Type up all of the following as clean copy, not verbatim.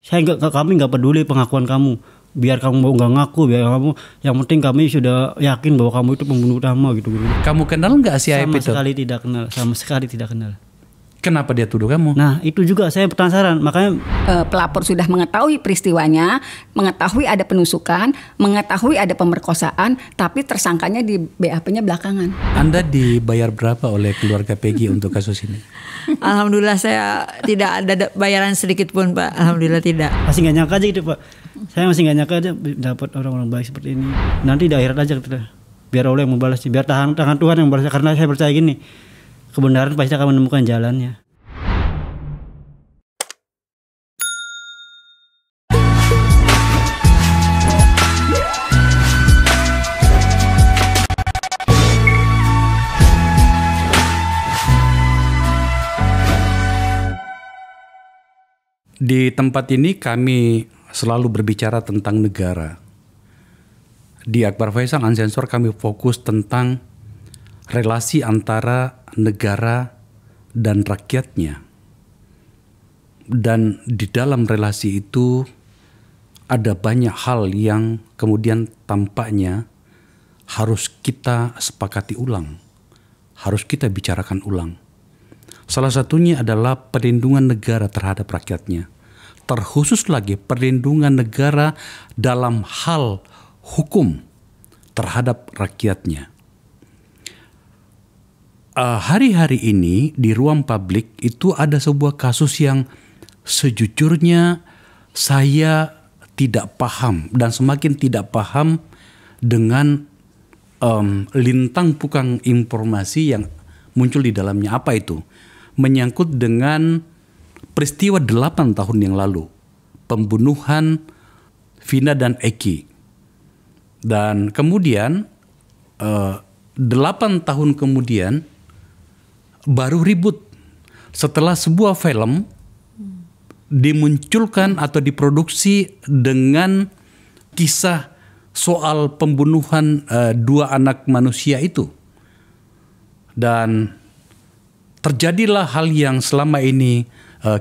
Kami nggak peduli pengakuan kamu. Biar kamu mau nggak ngaku, biar kamu, yang penting kami sudah yakin bahwa kamu itu pembunuh utama gitu. Kamu kenal nggak si Aep itu? Sama sekali tidak kenal. Kenapa dia tuduh kamu? Nah itu juga saya penasaran, makanya pelapor sudah mengetahui peristiwanya, mengetahui ada penusukan, mengetahui ada pemerkosaan, tapi tersangkanya di BAP-nya belakangan. Anda dibayar berapa oleh keluarga Peggy untuk kasus ini? Alhamdulillah saya tidak ada bayaran sedikit pun, Pak. Alhamdulillah tidak. Masih nggak nyangka aja gitu, Pak. Saya masih nggak nyangka aja dapat orang-orang baik seperti ini. Nanti di akhirat aja kita. Biar Allah yang membalas, biar tangan Tuhan yang membalas. Karena saya percaya gini, kebenaran pasti akan menemukan jalannya. Di tempat ini kami selalu berbicara tentang negara. Di Akbar Faisal Unsensor kami fokus tentang relasi antara negara dan rakyatnya. Dan di dalam relasi itu ada banyak hal yang kemudian tampaknya harus kita sepakati ulang. Harus kita bicarakan ulang. Salah satunya adalah perlindungan negara terhadap rakyatnya. Terkhusus lagi perlindungan negara dalam hal hukum terhadap rakyatnya. Hari-hari ini di ruang publik itu ada sebuah kasus yang sejujurnya saya tidak paham dan semakin tidak paham dengan lintang pukang informasi yang muncul di dalamnya. Apa itu? Menyangkut dengan peristiwa 8 tahun yang lalu, pembunuhan Vina dan Eki. Dan kemudian 8 tahun kemudian baru ribut setelah sebuah film dimunculkan atau diproduksi dengan kisah soal pembunuhan 2 anak manusia itu. Dan terjadilah hal yang selama ini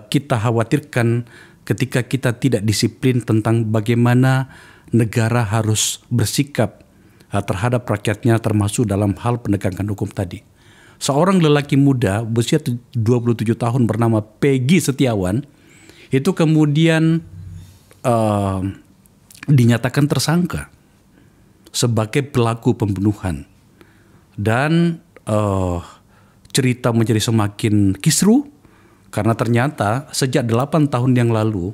kita khawatirkan ketika kita tidak disiplin tentang bagaimana negara harus bersikap terhadap rakyatnya termasuk dalam hal penegakan hukum tadi. Seorang lelaki muda berusia 27 tahun bernama Peggy Setiawan itu kemudian dinyatakan tersangka sebagai pelaku pembunuhan. Dan cerita menjadi semakin kisru karena ternyata sejak 8 tahun yang lalu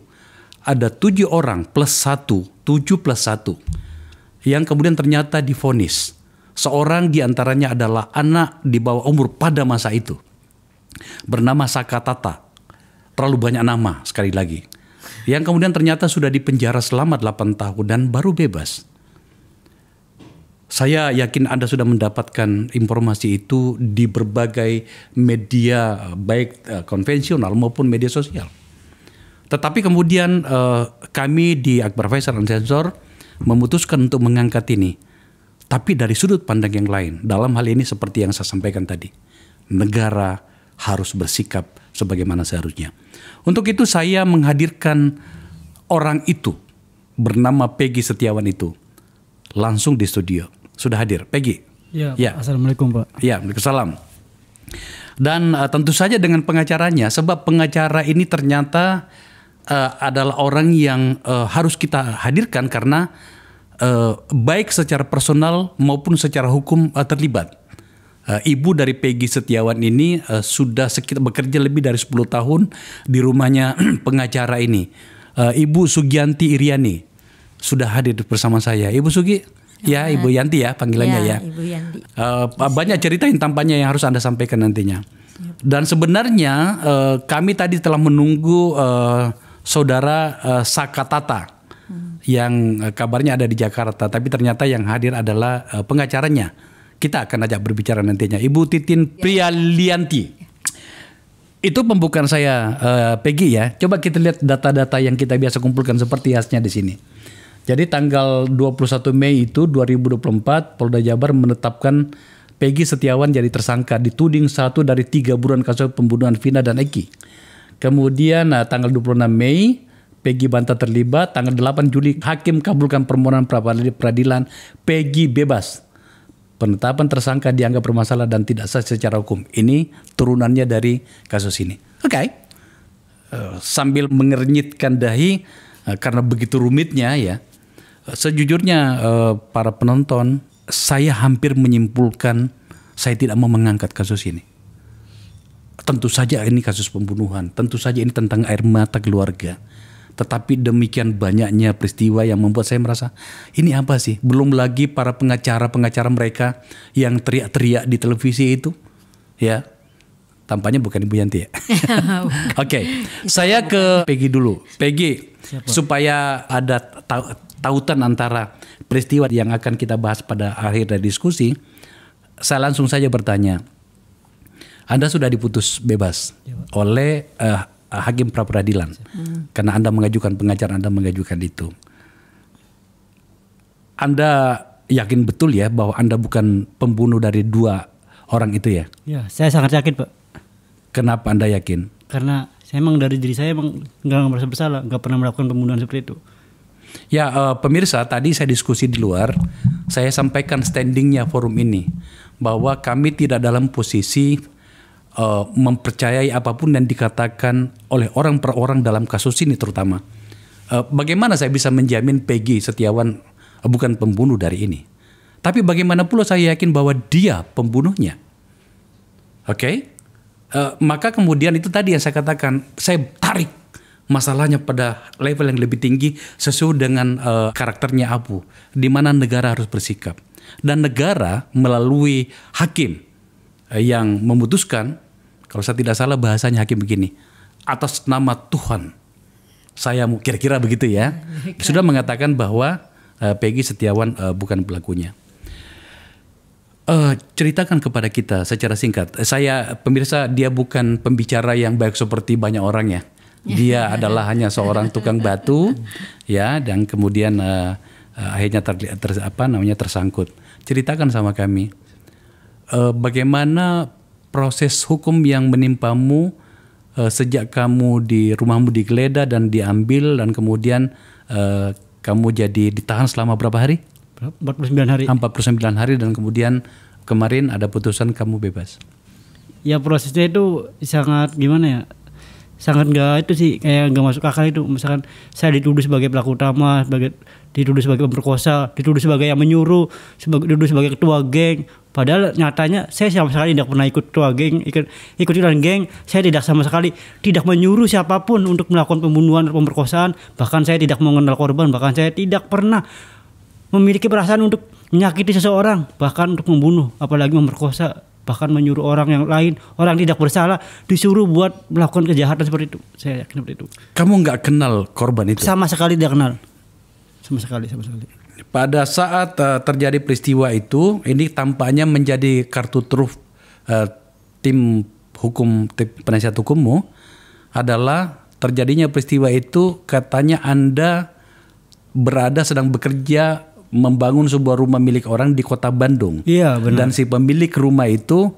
ada 7 orang plus 1, 7 plus 1 yang kemudian ternyata divonis. Seorang diantaranya adalah anak di bawah umur pada masa itu bernama Saka Tata. Terlalu banyak nama sekali lagi. Yang kemudian ternyata sudah dipenjara selama 8 tahun dan baru bebas. Saya yakin Anda sudah mendapatkan informasi itu di berbagai media baik konvensional maupun media sosial. Tetapi kemudian kami di Akbar Faisal Unsensor memutuskan untuk mengangkat ini. Tapi dari sudut pandang yang lain. Dalam hal ini seperti yang saya sampaikan tadi. Negara harus bersikap sebagaimana seharusnya. Untuk itu saya menghadirkan orang itu bernama Peggy Setiawan itu langsung di studio. Sudah hadir, Peggy? Ya. Assalamualaikum, Pak. Ya, waalaikumsalam. Dan tentu saja dengan pengacaranya, sebab pengacara ini ternyata adalah orang yang harus kita hadirkan karena baik secara personal maupun secara hukum terlibat. Ibu dari Peggy Setiawan ini sudah bekerja lebih dari 10 tahun di rumahnya pengacara ini. Ibu Sugianti Iriani sudah hadir bersama saya. Ibu Sugi? Ya, Ibu Yanti ya panggilannya ya. Ibu Yanti. Banyak cerita yang tampaknya yang harus Anda sampaikan nantinya. Dan sebenarnya kami tadi telah menunggu saudara Saka Tata yang kabarnya ada di Jakarta, tapi ternyata yang hadir adalah pengacaranya. Kita akan ajak berbicara nantinya. Ibu Titin Prialianti. Itu pembukaan saya, Peggy ya. Coba kita lihat data-data yang kita biasa kumpulkan seperti khasnya di sini. Jadi tanggal 21 Mei itu 2024 Polda Jabar menetapkan Peggy Setiawan jadi tersangka dituding 1 dari 3 buruan kasus pembunuhan Vina dan Eki. Kemudian tanggal 26 Mei Peggy bantah terlibat. Tanggal 8 Juli hakim kabulkan permohonan pra-peradilan, Peggy bebas. Penetapan tersangka dianggap bermasalah dan tidak sah secara hukum. Ini turunannya dari kasus ini. Oke. Sambil mengernyitkan dahi karena begitu rumitnya ya. Sejujurnya para penonton, saya hampir menyimpulkan saya tidak mau mengangkat kasus ini. Tentu saja ini kasus pembunuhan, tentu saja ini tentang air mata keluarga. Tetapi demikian banyaknya peristiwa yang membuat saya merasa ini apa sih? Belum lagi para pengacara-pengacara mereka yang teriak-teriak di televisi itu, ya. Tampaknya bukan Ibu Yanti ya. Oke, saya ke Peggy dulu. Peggy, supaya ada tautan antara peristiwa yang akan kita bahas pada akhir dari diskusi, saya langsung saja bertanya. Anda sudah diputus bebas oleh hakim pra-peradilan karena Anda mengajukan, pengacara Anda mengajukan itu. Anda yakin betul ya bahwa Anda bukan pembunuh dari 2 orang itu ya? Ya, saya sangat yakin, Pak. Kenapa Anda yakin? Karena saya emang dari diri saya emang nggak merasa bersalah, nggak pernah melakukan pembunuhan seperti itu. Ya, pemirsa, tadi saya diskusi di luar, saya sampaikan standingnya forum ini bahwa kami tidak dalam posisi mempercayai apapun yang dikatakan oleh orang per orang dalam kasus ini terutama. Bagaimana saya bisa menjamin Peggy Setiawan bukan pembunuh dari ini? Tapi bagaimana pula saya yakin bahwa dia pembunuhnya? Oke? Maka kemudian itu tadi yang saya katakan, saya tarik masalahnya pada level yang lebih tinggi sesuai dengan karakternya Abu, di mana negara harus bersikap. Dan negara melalui hakim yang memutuskan, kalau saya tidak salah bahasanya hakim begini, atas nama Tuhan, saya kira-kira begitu ya, sudah mengatakan bahwa Peggy Setiawan bukan pelakunya. Ceritakan kepada kita secara singkat. Saya pemirsa, dia bukan pembicara yang baik seperti banyak orang ya. Dia adalah hanya seorang tukang batu ya, dan kemudian akhirnya tersangkut. Ceritakan sama kami bagaimana proses hukum yang menimpamu sejak kamu di rumahmu digeledah dan diambil, dan kemudian kamu jadi ditahan selama berapa hari? 49 hari. 49 hari, dan kemudian kemarin ada putusan kamu bebas. Ya prosesnya itu sangat gimana ya? Sangat nggak itu sih, kayak nggak masuk akal itu. Misalkan saya dituduh sebagai pelaku utama, dituduh sebagai pemerkosa, dituduh sebagai yang menyuruh, dituduh sebagai ketua geng. Padahal nyatanya saya sama sekali tidak pernah ikut ketua geng, ikut-ikutan geng. Saya tidak sama sekali tidak menyuruh siapapun untuk melakukan pembunuhan atau pemerkosaan. Bahkan saya tidak mengenal korban, bahkan saya tidak pernah memiliki perasaan untuk menyakiti seseorang, bahkan untuk membunuh, apalagi memerkosa, bahkan menyuruh orang yang lain, orang tidak bersalah, disuruh buat melakukan kejahatan seperti itu. Saya yakin seperti itu. Kamu nggak kenal korban itu? Sama sekali tidak kenal. Sama sekali. Pada saat terjadi peristiwa itu, ini tampaknya menjadi kartu truf tim penasihat hukummu adalah terjadinya peristiwa itu, katanya Anda sedang bekerja membangun sebuah rumah milik orang di kota Bandung. Iya, benar. Dan si pemilik rumah itu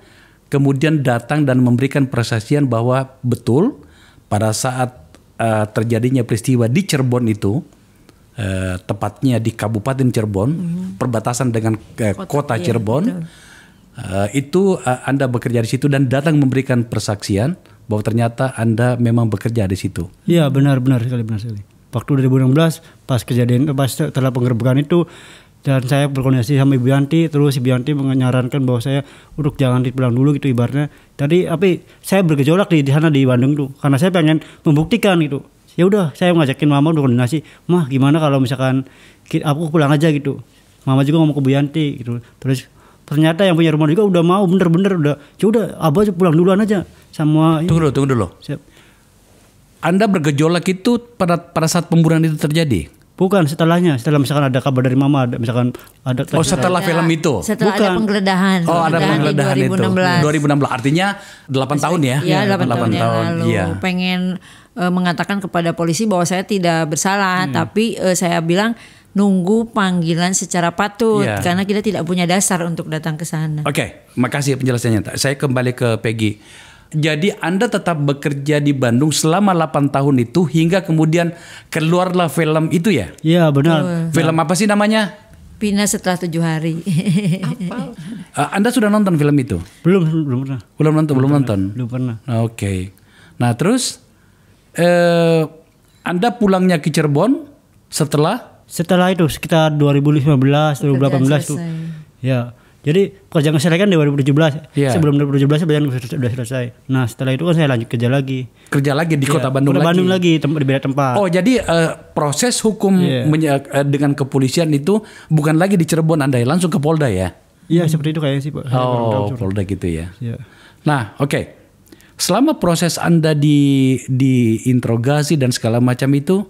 kemudian datang dan memberikan persaksian bahwa betul pada saat terjadinya peristiwa di Cirebon itu, tepatnya di Kabupaten Cirebon, perbatasan dengan kota Cirebon, itu Anda bekerja di situ dan datang memberikan persaksian bahwa ternyata Anda memang bekerja di situ. Iya, benar sekali. Waktu 2016 pas setelah penggerbekan itu, dan saya berkoordinasi sama Ibu Yanti, terus Ibu Yanti menyarankan bahwa saya untuk jangan dipulang dulu gitu ibaratnya. Tadi saya bergejolak di sana di Bandung tuh, karena saya pengen membuktikan gitu. Ya udah, saya ngajakin Mama berkoordinasi, "Mah, gimana kalau misalkan aku pulang aja gitu." Mama juga ngomong ke Bu Yanti gitu. Terus ternyata yang punya rumah juga udah mau bener-bener udah, "Ya udah, Abah pulang duluan aja." Sama Tunggu dulu. Siap. Anda bergejolak itu pada saat pembunuhan itu terjadi? Bukan, setelah misalkan ada kabar dari Mama, ada setelah film itu. Setelah Bukan. ada penggeledahan. Ada penggeledahan itu. 2016. Artinya 8 tahun ya? Iya, 8 tahun yang lalu. Iya. Pengen mengatakan kepada polisi bahwa saya tidak bersalah, tapi saya bilang nunggu panggilan secara patut, karena kita tidak punya dasar untuk datang ke sana. Oke, makasih penjelasannya. Saya kembali ke Peggy. Jadi Anda tetap bekerja di Bandung selama 8 tahun itu hingga kemudian keluarlah film itu ya? Iya benar. Film apa sih namanya? Pina setelah 7 hari. Anda sudah nonton film itu? Belum pernah. Belum nonton. Belum pernah. Oke. Nah terus Anda pulangnya ke Cirebon setelah? Setelah itu sekitar 2015, 2018 tuh. Ya. Jadi kerjaan saya kan di 2017. Iya. Sebelum 2017 sudah selesai. Nah setelah itu kan saya lanjut kerja lagi. Kerja lagi di Kota Bandung Kota lagi? Bandung lagi, di beda tempat. Oh jadi proses hukum dengan kepolisian itu bukan lagi di Cirebon Anda ya, langsung ke Polda ya? Iya seperti itu kayaknya sih Pak. Saya kurang tahu, Sur. Polda gitu ya. Iya. Nah oke. Selama proses Anda diinterogasi dan segala macam itu,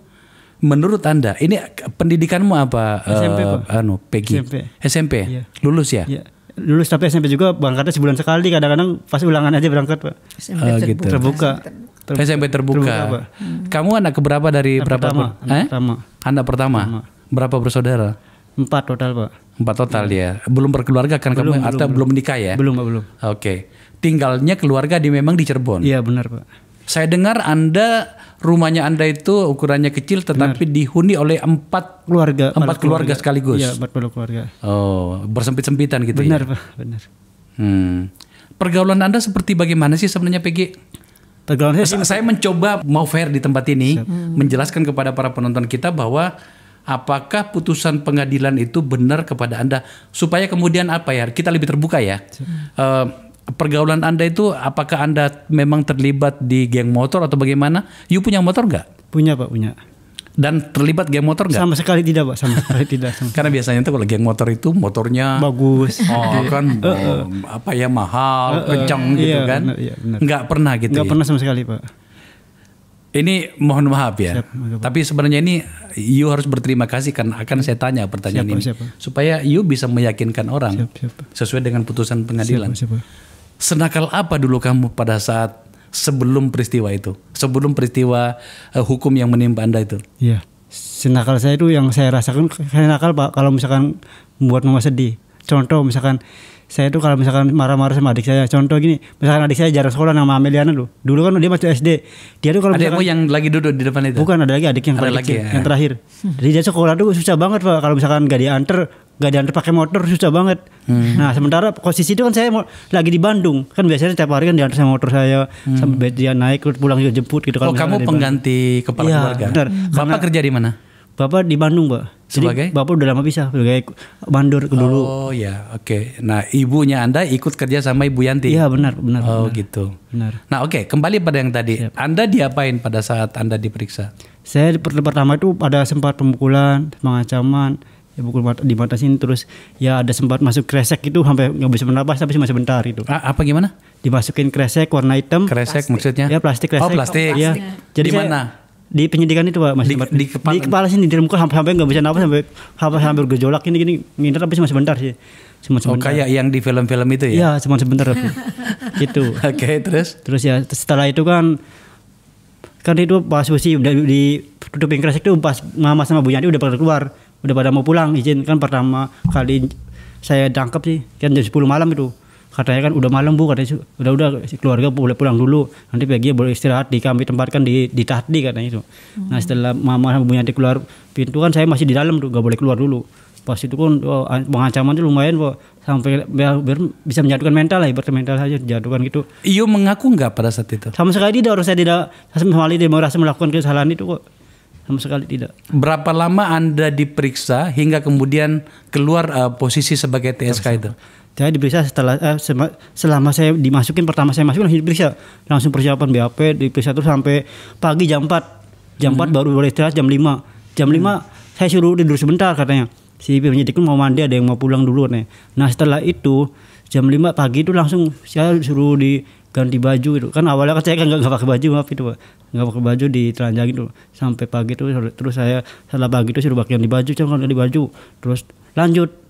menurut Anda ini pendidikanmu apa? SMP, Pak. Peggy? SMP. Iya. Lulus ya? Iya. Lulus tapi SMP juga berangkatnya sebulan sekali, kadang-kadang pas ulangan aja berangkat Pak. Gitu. Terbuka. SMP terbuka. Pak. Kamu anak keberapa dari Anak berapa? pertama. Anak pertama. Berapa bersaudara? 4 total Pak. 4 total ya. Belum berkeluarga kan kamu atau belum menikah ya? Belum Pak, belum. Oke. Tinggalnya keluarga memang di Cirebon. Iya benar Pak. Saya dengar rumahnya Anda itu ukurannya kecil tetapi dihuni oleh 4 Keluarga. 4 keluarga sekaligus. Iya, 4 keluarga. Oh, bersempit-sempitan gitu Benar ya. Pak, benar. Pergaulan Anda seperti bagaimana sih sebenarnya Peggy? Pergaulan saya Saya mencoba mau fair di tempat ini menjelaskan kepada para penonton kita bahwa apakah putusan pengadilan itu benar kepada Anda supaya kemudian apa ya kita lebih terbuka ya. Pergaulan Anda itu apakah Anda memang terlibat di geng motor atau bagaimana? You punya motor nggak? punya Pak, punya. Dan terlibat geng motor nggak? Sama sekali tidak Pak, sama sekali tidak. Karena biasanya tuh kalau geng motor itu motornya Bagus. kan apa ya mahal, kencang gitu iya, kan? benar, iya, benar. Nggak pernah gitu. Nggak ya? pernah sama sekali Pak. Ini mohon maaf ya. Siap, tapi sebenarnya ini you harus berterima kasih karena akan saya tanya pertanyaan ini siapa? supaya you bisa meyakinkan orang Siapa? sesuai dengan putusan pengadilan. Siapa? Senakal apa dulu kamu pada saat sebelum peristiwa itu? Sebelum peristiwa hukum yang menimpa Anda itu? Iya. Senakal saya itu yang saya rasakan, saya nakal Pak kalau misalkan membuat mama sedih. Contoh misalkan saya tuh kalau misalkan marah-marah sama adik saya, contoh gini, misalkan adik saya jarang sekolah nama Ameliana dulu kan dia masih SD, dia tuh kalau Adikmu yang lagi duduk di depan itu? bukan, ada lagi adik yang Ada paling lagi kecil, ya? yang terakhir. Jadi dia sekolah tuh susah banget Pak, kalau misalkan gak diantar pakai motor susah banget. Nah sementara posisi itu kan saya lagi di Bandung, kan biasanya tiap hari kan diantar sama motor saya, sampai dia naik pulang juga jemput gitu. Oh kamu pengganti kepala Iya, keluarga? benar. Bapak kerja di mana? Bapak di Bandung Pak. Jadi Sebagai? Bapak udah lama pisah sebagai mandor dulu. Oh ya, oke. Nah ibunya Anda ikut kerja sama Ibu Yanti? Iya benar. Oh benar. gitu. Benar. Nah oke, kembali pada yang tadi. Anda diapain pada saat Anda diperiksa? Saya pertama itu ada sempat pemukulan, pengancaman, ya pukul di mata sini, terus ya ada sempat masuk kresek itu sampai nggak bisa bernapas tapi cuma sebentar itu. Apa gimana? Dimasukin kresek warna hitam. Kresek maksudnya? Ya plastik kresek. Oh plastik. Iya. Di Jadi saya- mana? Di penyidikan itu Pak, masih Di kepala sini di muka sampai nggak bisa napas sampai bergejolak gini nginter tapi cuma sebentar sih. Cuma Oh sebentar. kayak yang di film-film itu ya? Iya, cuma sebentar tapi. Gitu. Oke, terus? Terus ya setelah itu kan itu pas posisi udah ditutupin kresek itu pas mama sama Bu Yanti udah pada keluar, udah pada mau pulang, izin kan pertama kali saya tangkap sih kan jam 10 malam itu. Katanya kan udah malam Bu, katanya udah keluarga boleh pulang dulu, nanti pagi boleh istirahat di kami tempatkan di Tahdi katanya itu. Nah setelah mama sama Bu Yanti keluar pintu kan saya masih di dalam tuh, gak boleh keluar dulu. Pas itu kan pengancaman tuh lumayan Pak, sampai biar bisa menjatuhkan mental lah, ibarat mental saja dijatuhkan gitu. Iyo mengaku nggak pada saat itu? Sama sekali tidak, saya tidak sama sekali tidak merasa melakukan kesalahan itu kok. Sama sekali tidak. Berapa lama Anda diperiksa hingga kemudian keluar posisi sebagai TSK itu? Saya diperiksa selama saya dimasukin, pertama saya masuk langsung diperiksa, langsung persiapan BAP, diperiksa terus sampai pagi jam 4. Jam 4 baru boleh istirahat jam 5. Jam 5 saya suruh tidur sebentar katanya. Si penyidik mau mandi, ada yang mau pulang dulu katanya. Nah setelah itu jam 5 pagi itu langsung saya suruh diganti baju itu. Kan awalnya kan saya kan nggak pakai baju, maaf itu Pak. Nggak pakai baju ditelanjangin tuh. Sampai pagi itu terus saya setelah pagi itu suruh ganti baju, jangan ganti baju. Terus lanjut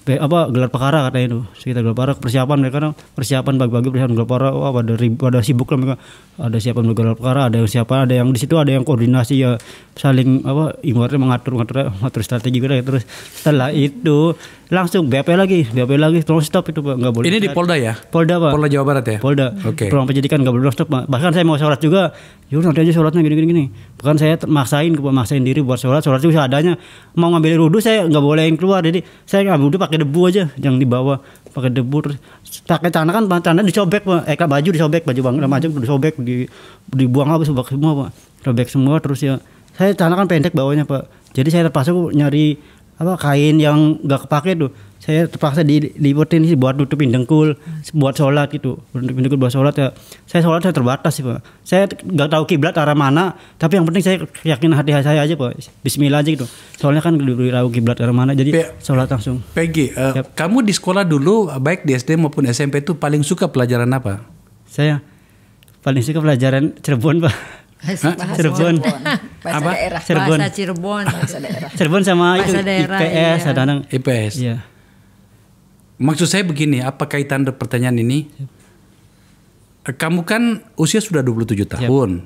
gelar perkara katanya itu. Sekitar gelar perkara persiapan mereka persiapan bagi-bagi persiapan gelar perkara. Wah, pada sibuk lah mereka. Ada siapan gelar perkara, ada yang siapa, ada yang di situ ada yang koordinasi ya saling ibaratnya mengatur strategi gitu. Terus setelah itu langsung BAP lagi tolong stop itu Pak, nggak boleh. Ini di Polda ya? Polda Pak. Polda Jawa Barat ya? Polda. Oke. Ruang penyidikan nggak boleh stop Pak. Bahkan saya mau sholat juga, yaudah nanti aja sholatnya gini. Bahkan saya maksain diri buat sholat juga seadanya. Mau ngambil wudhu saya nggak bolehin keluar, jadi saya ngambil wudhu pakai debu aja yang di bawah, pakai debu. Terus pakai celana disobek Pak, baju disobek, baju bang macam disobek, dibuang habis semua Pak, robek semua. Terus ya saya celana kan pendek bawahnya Pak, jadi saya terpaksa nyari kain yang nggak kepake tuh, saya terpaksa diliputin sih buat nutupin dengkul, buat sholat gitu, nutupin dengkul buat sholat ya. Saya sholat saya terbatas sih Pak, saya nggak tahu kiblat arah mana, tapi yang penting saya yakin hati saya aja Pak, Bismillah aja gitu. Soalnya kan tahu kiblat arah mana, jadi sholat langsung. Peggy, kamu di sekolah dulu baik di SD maupun SMP itu paling suka pelajaran apa? Saya paling suka pelajaran Cirebon Pak. Cirebon. Bahasa daerah. Bahasa Cirebon. Cirebon sama bahasa itu daerah, IPS, iya. ada IPS. Iya. Maksud saya begini, apa kaitan pertanyaan ini? Kamu kan usia sudah 27 tahun.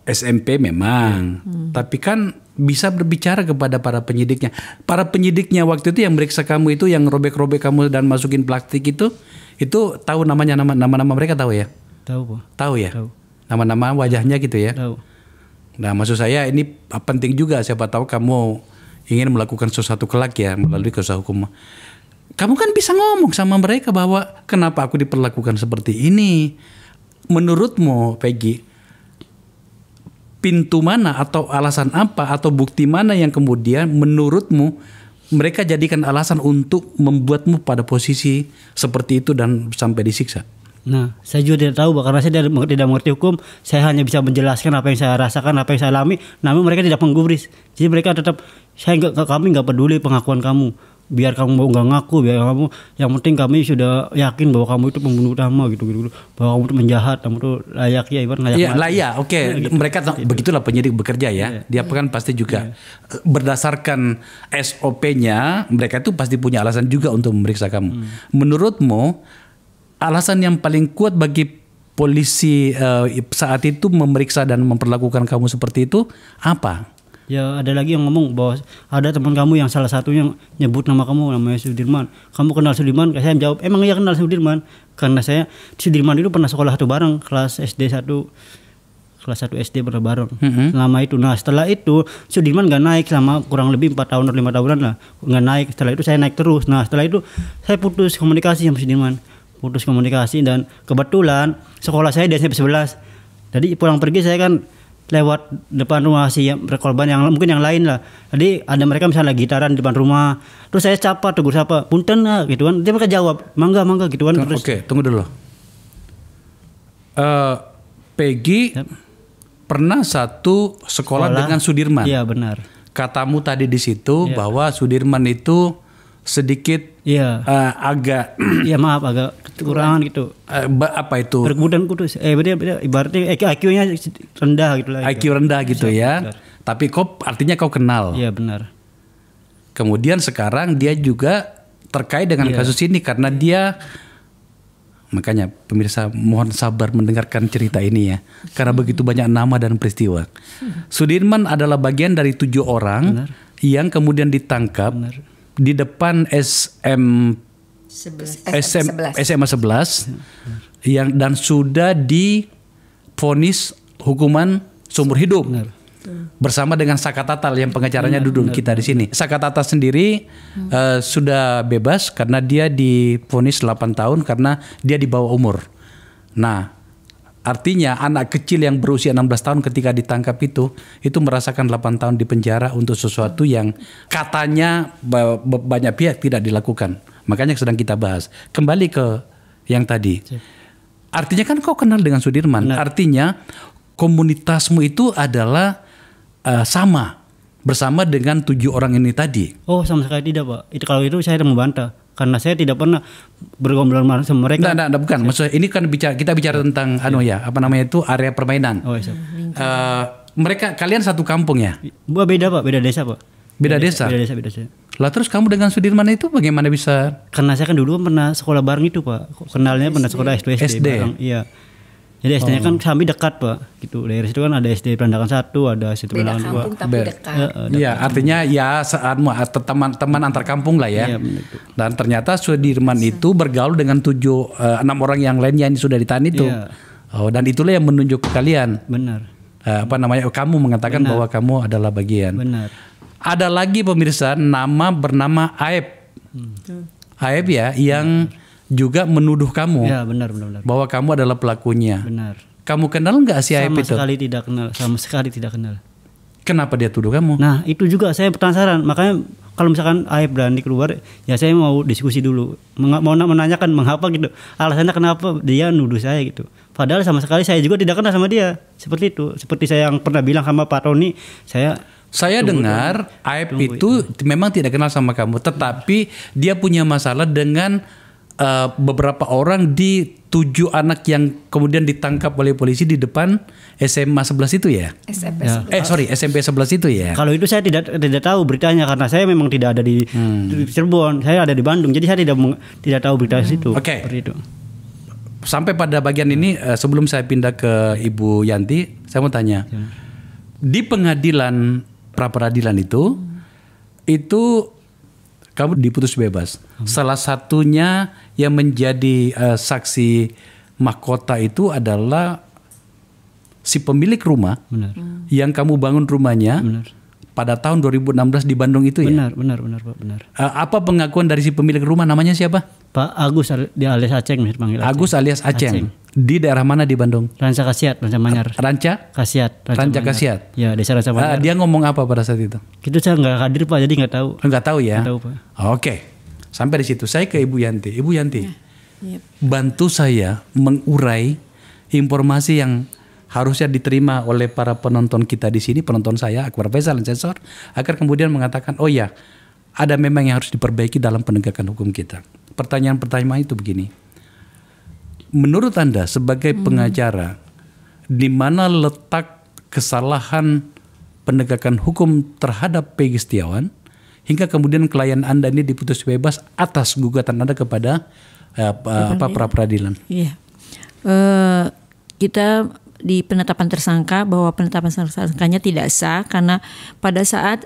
SMP memang, tapi kan bisa berbicara kepada para penyidiknya. Para penyidiknya waktu itu yang meriksa kamu itu, yang robek-robek kamu dan masukin plastik itu tahu nama-nama mereka tahu ya? Tahu Pak. Tahu ya? Tahu. Nama-nama wajahnya gitu ya? Tahu. Nah, maksud saya ini penting juga, siapa tahu kamu ingin melakukan sesuatu kelak ya melalui kuasa hukum. Kamu kan bisa ngomong sama mereka bahwa kenapa aku diperlakukan seperti ini. Menurutmu Peggy, pintu mana atau alasan apa atau bukti mana yang kemudian menurutmu mereka jadikan alasan untuk membuatmu pada posisi seperti itu dan sampai disiksa? Nah, saya juga tidak tahu, karena saya tidak mengerti hukum. Saya hanya bisa menjelaskan apa yang saya rasakan, apa yang saya alami. Namun mereka tidak menggubris. Jadi mereka tetap, kami nggak peduli pengakuan kamu. Biar kamu mau nggak ngaku, biar kamu, yang penting kami sudah yakin bahwa kamu itu pembunuh utama gitu. Bahwa kamu itu menjahat, kamu itu layak ya, ibarat layak. Iya, mati. layak. Oke, Gitu. Mereka begitulah penyidik bekerja ya. Dia kan pasti juga berdasarkan SOP-nya, mereka itu pasti punya alasan juga untuk memeriksa kamu. Menurutmu alasan yang paling kuat bagi polisi saat itu memeriksa dan memperlakukan kamu seperti itu apa? Ya ada lagi yang ngomong bahwa ada teman kamu yang salah satunya nyebut nama kamu, namanya Sudirman. Kamu kenal Sudirman? Saya jawab, emang iya kenal Sudirman. Karena Sudirman itu pernah sekolah satu bareng, kelas satu SD pernah bareng. Selama itu. Nah setelah itu Sudirman nggak naik selama kurang lebih 4 tahun atau 5 tahunan lah. Nggak naik. Setelah itu saya naik terus. Nah setelah itu saya putus komunikasi sama Sudirman. Dan kebetulan sekolah saya di SMP 11. Jadi pulang pergi saya kan lewat depan rumah si korban yang mungkin yang lain lah. Jadi ada mereka misalnya gitaran di depan rumah. Terus saya tegur sapa, punten lah gitu kan. Dia mereka jawab, mangga gitu kan. Terus Oke, tunggu dulu. Peggy pernah satu sekolah dengan Sudirman. Iya benar. Katamu tadi di situ bahwa Sudirman itu sedikit agak iya maaf agak kekurangan gitu. Apa itu? Berkemudian kudus. Ibaratnya IQ-nya rendah gitu lah. IQ rendah gitu ya. Benar. Tapi artinya kau kenal. Iya benar. Kemudian sekarang dia juga terkait dengan kasus ini karena dia, makanya pemirsa mohon sabar mendengarkan cerita ini ya. Karena begitu banyak nama dan peristiwa. Sudirman adalah bagian dari 7 orang yang kemudian ditangkap di depan SMA 11 yang dan sudah divonis hukuman seumur hidup. Bersama dengan Sakatatal yang pengacaranya duduk kita di sini. Sakatatal sendiri sudah bebas karena dia divonis 8 tahun karena dia di bawah umur. Nah, artinya anak kecil yang berusia 16 tahun ketika ditangkap itu merasakan 8 tahun di penjara untuk sesuatu yang katanya banyak pihak tidak dilakukan. Makanya sedang kita bahas. Kembali ke yang tadi. Artinya kan kau kenal dengan Sudirman. Artinya komunitasmu itu adalah bersama dengan 7 orang ini tadi. Oh sama sekali tidak Pak. Kalau itu saya membantah. Karena saya tidak pernah bergombal sama mereka. Nah, bukan. Maksudnya ini kan kita bicara tentang area permainan. Oh, iya. Kalian satu kampung ya? Beda Pak, beda desa Pak. Beda desa. Beda desa. Lah terus kamu dengan Sudirman itu bagaimana bisa? Karena saya kan dulu pernah sekolah bareng itu Pak. Kenalnya pernah sekolah SD bareng. Iya. Jadi SD-nya kan kami dekat Pak. Gitu. Dari situ kan ada SD Perandakan 1, ada SD Beda Perandakan 2. kampung tapi dekat. Iya, artinya ya teman-teman antar kampung lah ya. Iya, betul. Dan ternyata Sudirman itu bergaul dengan 6 orang yang lainnya yang sudah ditahan itu. Iya. Oh, dan itulah yang menunjuk ke kalian. Benar. Kamu mengatakan bahwa kamu adalah bagian. Benar. Ada lagi pemirsa bernama Aep. Aep ya yang juga menuduh kamu Ya, benar. bahwa kamu adalah pelakunya. Benar. Kamu kenal nggak si Aep itu? Sama sekali tidak kenal. Kenapa dia tuduh kamu? Nah, itu juga saya penasaran. Makanya kalau misalkan Aep berani keluar, ya saya mau diskusi dulu. Mau menanyakan mengapa gitu. Alasannya kenapa dia nuduh saya gitu. Padahal sama sekali saya juga tidak kenal sama dia. Seperti itu. Seperti saya yang pernah bilang sama Pak Tony, Saya dengar Aep itu memang tidak kenal sama kamu, tetapi dia punya masalah dengan beberapa orang di 7 anak yang kemudian ditangkap oleh polisi di depan SMA 11 itu ya? SMP Ya. SMP 11 itu ya? Kalau itu saya tidak tahu beritanya karena saya memang tidak ada di Cirebon, saya ada di Bandung. Jadi saya tidak tahu berita situ. Oke. Seperti itu. Sampai pada bagian ini sebelum saya pindah ke Ibu Yanti, saya mau tanya. Di pengadilan pra-peradilan itu kamu diputus bebas. Salah satunya yang menjadi saksi mahkota itu adalah si pemilik rumah. Benar. Yang kamu bangun rumahnya Benar. pada tahun 2016 di Bandung itu ya? Benar Pak, benar. Apa pengakuan dari si pemilik rumah, namanya siapa? Pak Agus dia alias Aceng panggil Aceng. Agus alias Aceng. Di daerah mana di Bandung? Ranca Kasiat, Ranca Manyar. Ranca Ranca Manyar. Kasiat. Ya, desa Ranca Manyar. Dia ngomong apa pada saat itu? Itu saya nggak hadir Pak, jadi nggak tahu. Enggak tahu ya? Nggak tahu Pak. Oke. Sampai di situ saya ke Ibu Yanti. Ibu Yanti, bantu saya mengurai informasi yang harusnya diterima oleh para penonton kita di sini, penonton saya Akbar Faisal dan Sensor, agar kemudian mengatakan, oh ya, ada memang yang harus diperbaiki dalam penegakan hukum kita. Pertanyaan pertama itu begini. Menurut Anda sebagai pengacara, di mana letak kesalahan penegakan hukum terhadap Peggy Setiawan hingga kemudian klien Anda ini diputus bebas atas gugatan Anda kepada pra-peradilan? Iya. Kita di penetapan tersangka bahwa penetapan tersangkanya tidak sah karena pada saat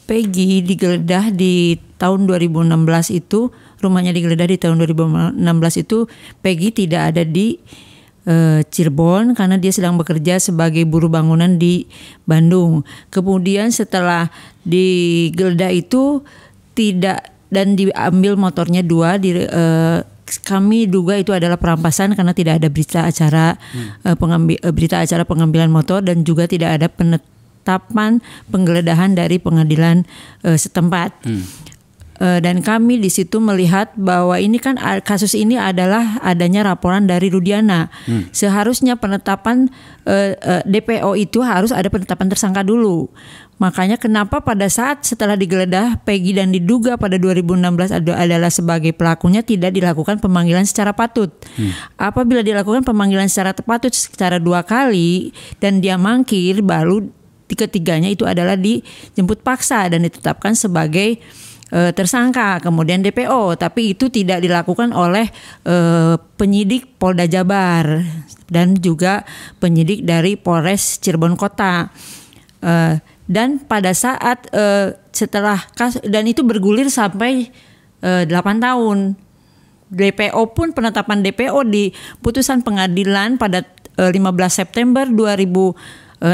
Peggy digeledah di tahun 2016 itu, rumahnya digeledah di tahun 2016 itu, Peggy tidak ada di Cirebon karena dia sedang bekerja sebagai buruh bangunan di Bandung. Kemudian setelah digeledah itu tidak, dan diambil motornya 2 kami duga itu adalah perampasan karena tidak ada berita acara pengambilan motor dan juga tidak ada penetapan penggeledahan dari pengadilan setempat. Dan kami di situ melihat bahwa ini kan kasus ini adalah adanya laporan dari Rudiana. Seharusnya penetapan DPO itu harus ada penetapan tersangka dulu. Makanya kenapa pada saat setelah digeledah Peggy dan diduga pada 2016 adalah sebagai pelakunya tidak dilakukan pemanggilan secara patut. Apabila dilakukan pemanggilan secara patut secara 2 kali dan dia mangkir, baru ketiganya itu adalah dijemput paksa dan ditetapkan sebagai tersangka, kemudian DPO, tapi itu tidak dilakukan oleh penyidik Polda Jabar dan juga penyidik dari Polres Cirebon Kota. Dan pada saat setelah dan itu bergulir sampai 8 tahun. DPO pun penetapan DPO di putusan pengadilan pada 15 September 2016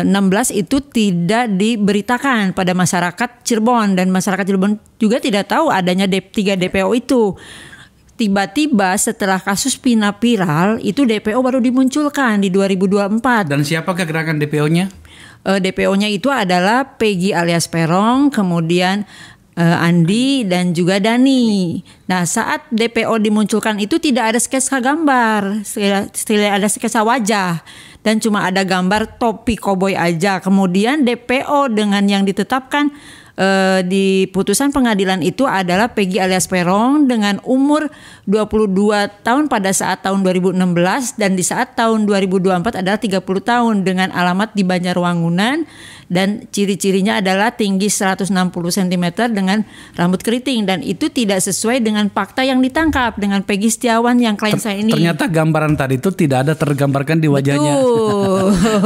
itu tidak diberitakan pada masyarakat Cirebon, dan masyarakat Cirebon juga tidak tahu adanya 3 DPO itu. Tiba-tiba setelah kasus Pina viral itu DPO baru dimunculkan di 2024. Dan siapakah gerakan DPO-nya? DPO-nya itu adalah Peggy alias Perong, kemudian Andi dan juga Dani. Nah, saat DPO dimunculkan itu tidak ada sketsa gambar, tidak ada sketsa wajah, dan cuma ada gambar topi koboi aja. Kemudian DPO dengan yang ditetapkan di putusan pengadilan itu adalah Peggy alias Perong dengan umur 22 tahun pada saat tahun 2016, dan di saat tahun 2024 adalah 30 tahun dengan alamat di Banjarwangunan dan ciri-cirinya adalah tinggi 160 cm dengan rambut keriting, dan itu tidak sesuai dengan fakta yang ditangkap dengan Peggy Setiawan yang klien saya ini. Ternyata gambaran tadi itu tidak ada tergambarkan di wajahnya.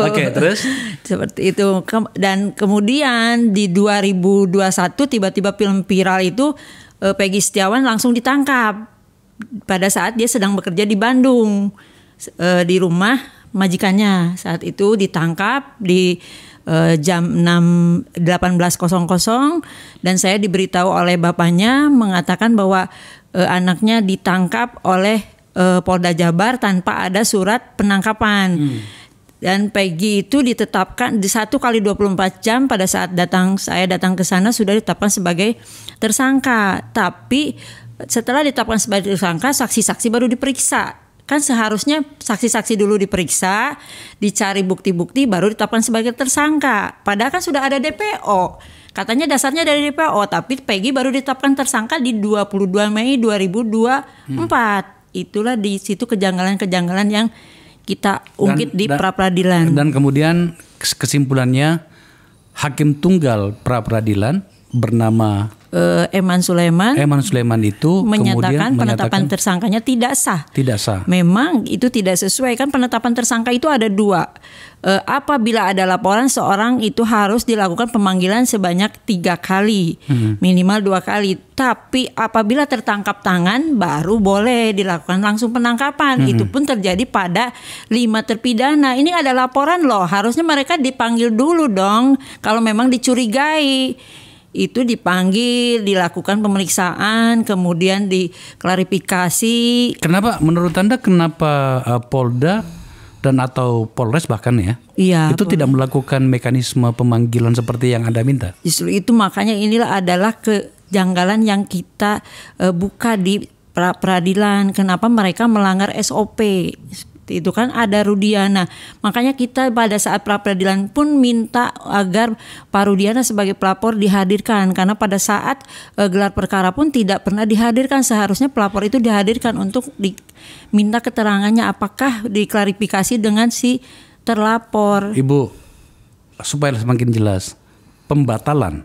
Oke, terus seperti itu. Dan kemudian di 2021 tiba-tiba film viral itu Peggy Setiawan langsung ditangkap pada saat dia sedang bekerja di Bandung di rumah majikannya. Saat itu ditangkap di jam 18.00 dan saya diberitahu oleh bapaknya mengatakan bahwa anaknya ditangkap oleh Polda Jabar tanpa ada surat penangkapan. Dan Peggy itu ditetapkan di 1 kali 24 jam pada saat saya datang ke sana sudah ditetapkan sebagai tersangka. Tapi setelah ditetapkan sebagai tersangka, saksi-saksi baru diperiksa. Kan seharusnya saksi-saksi dulu diperiksa, dicari bukti-bukti baru ditetapkan sebagai tersangka. Padahal kan sudah ada DPO. Katanya dasarnya dari DPO, tapi Peggy baru ditetapkan tersangka di 22 Mei 2024. Itulah di situ kejanggalan-kejanggalan yang kita ungkit di pra-peradilan. Dan kemudian kesimpulannya hakim tunggal pra-peradilan bernama Eman Sulaiman itu menyatakan penetapan tersangkanya tidak sah. Tidak sah. Memang itu tidak sesuai, kan penetapan tersangka itu ada 2. Apabila ada laporan, seorang itu harus dilakukan pemanggilan sebanyak 3 kali, minimal 2 kali. Tapi apabila tertangkap tangan baru boleh dilakukan langsung penangkapan. Itu pun terjadi pada 5 terpidana. Ini ada laporan loh, harusnya mereka dipanggil dulu dong. Kalau memang dicurigai, itu dipanggil, dilakukan pemeriksaan, kemudian diklarifikasi. Kenapa menurut Anda Polda dan atau Polres bahkan itu tidak melakukan mekanisme pemanggilan seperti yang Anda minta? Justru itu makanya inilah adalah kejanggalan yang kita buka di peradilan. Kenapa mereka melanggar SOP? Itu kan ada Rudiana. Makanya kita pada saat pra-peradilan pun minta agar Pak Rudiana sebagai pelapor dihadirkan, karena pada saat gelar perkara pun tidak pernah dihadirkan. Seharusnya pelapor itu dihadirkan untuk diminta keterangannya, apakah diklarifikasi dengan si terlapor. Ibu, supaya semakin jelas, pembatalan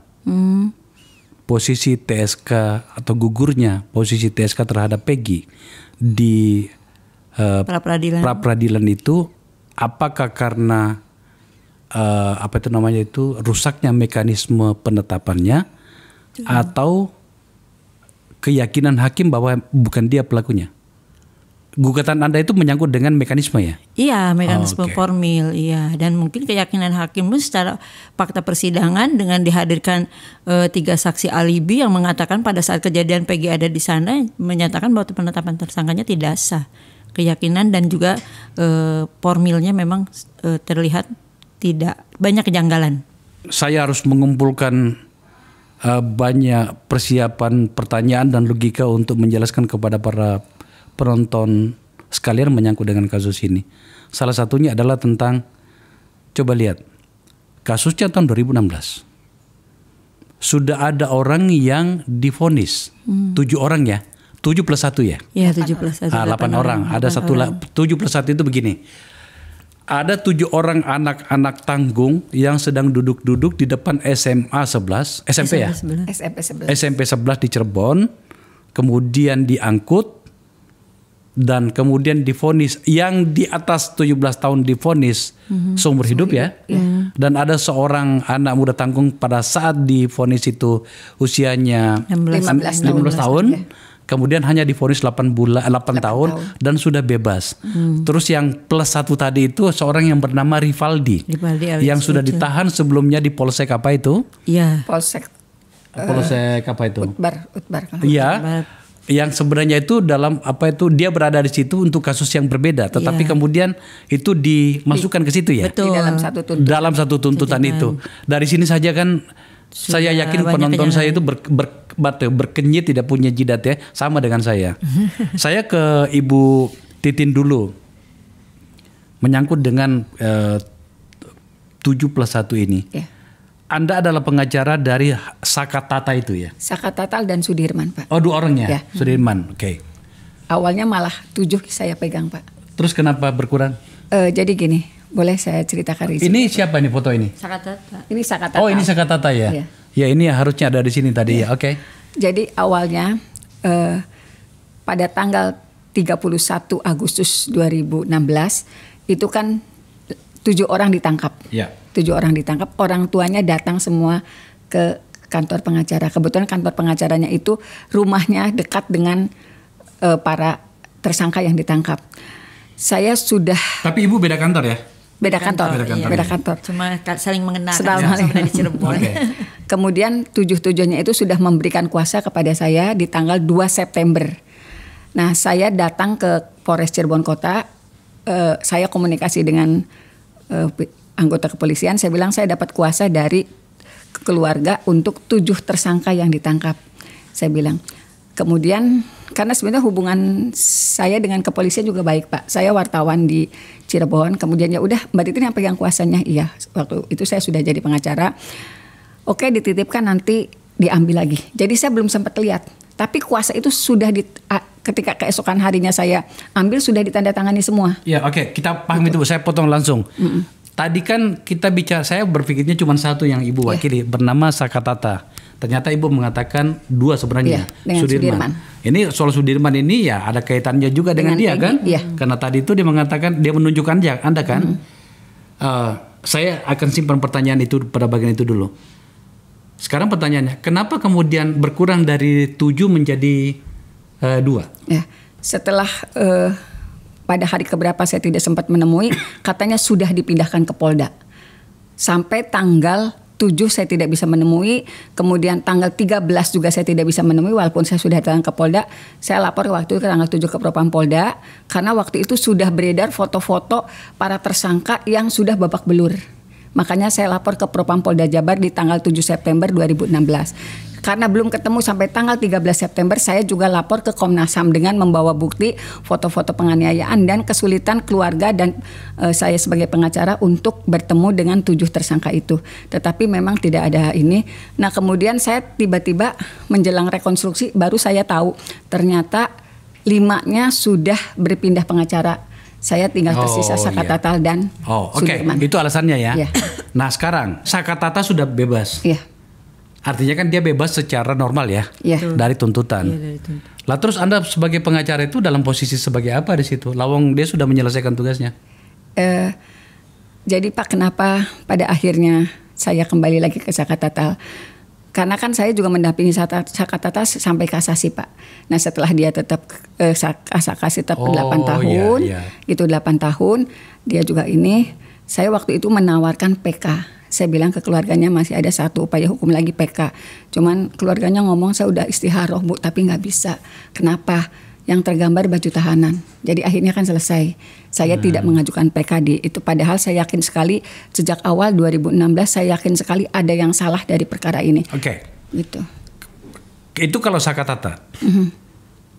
posisi TSK atau gugurnya posisi TSK terhadap Peggy di pra-peradilan itu, apakah karena rusaknya mekanisme penetapannya atau keyakinan hakim bahwa bukan dia pelakunya? Gugatan Anda itu menyangkut dengan mekanisme ya? Iya, mekanisme formil, iya. Dan mungkin keyakinan hakim pun secara fakta persidangan dengan dihadirkan 3 saksi alibi yang mengatakan pada saat kejadian Peggy ada di sana, menyatakan bahwa penetapan tersangkanya tidak sah. Keyakinan dan juga formilnya memang terlihat tidak banyak kejanggalan. Saya harus mengumpulkan banyak persiapan pertanyaan dan logika untuk menjelaskan kepada para penonton sekalian menyangkut dengan kasus ini. Salah satunya adalah tentang, coba lihat, kasusnya tahun 2016. Sudah ada orang yang divonis, 7 orang ya. 7 plus 1 ya? Iya, 7 plus 1. 8 orang. Ada 7 plus 1 itu begini. Ada 7 orang anak-anak tanggung yang sedang duduk-duduk di depan SMP 11 di Cirebon. Kemudian diangkut dan kemudian divonis, yang di atas 17 tahun divonis seumur hidup ya. Dan ada seorang anak muda tanggung pada saat divonis itu usianya 15 tahun. Kemudian hanya divonis 8 tahun dan sudah bebas. Terus yang plus 1 tadi itu seorang yang bernama Rivaldi yang sudah ditahan sebelumnya di Polsek apa itu? Iya. Polsek apa itu? Utbar. Iya. Yang sebenarnya itu dia berada di situ untuk kasus yang berbeda, tetapi kemudian itu dimasukkan ke situ ya. Betul. Dalam satu tuntutan itu. Dari sini saja kan saya yakin penonton saya itu berkenyit, tidak punya jidat ya, sama dengan saya. Saya ke Ibu Titin dulu menyangkut dengan 7 plus 1 ini. Ya. Anda adalah pengacara dari Sakatata itu ya? Sakatata dan Sudirman, Pak. Oh, 2 orang ya? Sudirman, oke. Awalnya malah 7 saya pegang, Pak. Terus kenapa berkurang? Jadi gini, Boleh saya ceritakan di sini? Ini siapa nih foto ini? Sakatata. Ini Sakatata. Oh, ini Sakatata ya. Iya. Ya, ini harusnya ada di sini tadi ya. Oke. Jadi awalnya pada tanggal 31 Agustus 2016 itu kan 7 orang ditangkap. Ya. 7 orang ditangkap, orang tuanya datang semua ke kantor pengacara. Kebetulan kantor pengacaranya itu rumahnya dekat dengan para tersangka yang ditangkap. Saya sudah Tapi ibu beda kantor ya? beda kantor. Cuma saling mengenal Sedang kan, sama di Cirebon. Oke. Kemudian 7-7-nya itu sudah memberikan kuasa kepada saya di tanggal 2 September. Nah, saya datang ke Polres Cirebon Kota, saya komunikasi dengan anggota kepolisian, saya bilang saya dapat kuasa dari keluarga untuk 7 tersangka yang ditangkap. Saya bilang. Kemudian karena sebenarnya hubungan saya dengan kepolisian juga baik, Pak. Saya wartawan di Cirebon, kemudian ya udah Mbak Titin yang pegang kuasanya. Iya, waktu itu saya sudah jadi pengacara. Oke, dititipkan nanti diambil lagi. Jadi saya belum sempat lihat. Tapi kuasa itu sudah ketika keesokan harinya saya ambil sudah ditandatangani semua. Ya, oke, kita paham itu. Saya potong langsung. Tadi kan kita bicara, saya berpikirnya cuma satu yang ibu wakili, bernama Sakatata. Ternyata ibu mengatakan 2 sebenarnya. Dengan Sudirman. Ini soal Sudirman ini ya ada kaitannya juga dengan dia kan? Iya. Karena tadi itu dia mengatakan, dia menunjukkan Anda kan. Saya akan simpan pertanyaan itu pada bagian itu dulu. Sekarang pertanyaannya, kenapa kemudian berkurang dari 7 menjadi 2? Ya, setelah pada hari keberapa saya tidak sempat menemui, katanya sudah dipindahkan ke Polda. Sampai tanggal 7 saya tidak bisa menemui, kemudian tanggal 13 juga saya tidak bisa menemui walaupun saya sudah datang ke Polda. Saya lapor waktu itu ke tanggal 7 ke Propam Polda karena waktu itu sudah beredar foto-foto para tersangka yang sudah babak belur. Makanya saya lapor ke Propam Polda Jabar di tanggal 7 September 2016. Karena belum ketemu sampai tanggal 13 September, saya juga lapor ke Komnas HAM dengan membawa bukti foto-foto penganiayaan dan kesulitan keluarga dan saya sebagai pengacara untuk bertemu dengan 7 tersangka itu. Tetapi memang tidak ada ini. Nah, kemudian saya tiba-tiba menjelang rekonstruksi baru saya tahu ternyata 5-nya sudah berpindah pengacara. Saya tinggal tersisa Sakatata dan Sudirman. Itu alasannya ya. Iya. Nah, sekarang Sakatata sudah bebas. Iya. Artinya kan dia bebas secara normal ya, dari tuntutan. Iya, dari tuntutan. Lah terus Anda sebagai pengacara itu dalam posisi sebagai apa di situ? Lawang dia sudah menyelesaikan tugasnya. Jadi Pak, kenapa pada akhirnya saya kembali lagi ke Sakatata? Karena kan saya juga mendampingi Sakatata sampai kasasi, Pak. Nah, setelah dia tetap kasasi tetap 8 tahun, gitu 8 tahun, dia juga ini. Saya waktu itu menawarkan PK. Saya bilang ke keluarganya masih ada satu upaya hukum lagi PK. Cuman keluarganya ngomong saya udah istiharoh Bu, tapi nggak bisa. Kenapa? Yang tergambar baju tahanan. Jadi akhirnya kan selesai. Saya tidak mengajukan PK di itu. Padahal saya yakin sekali sejak awal 2016 saya yakin sekali ada yang salah dari perkara ini. Oke. Gitu. Itu kalau Sakatata.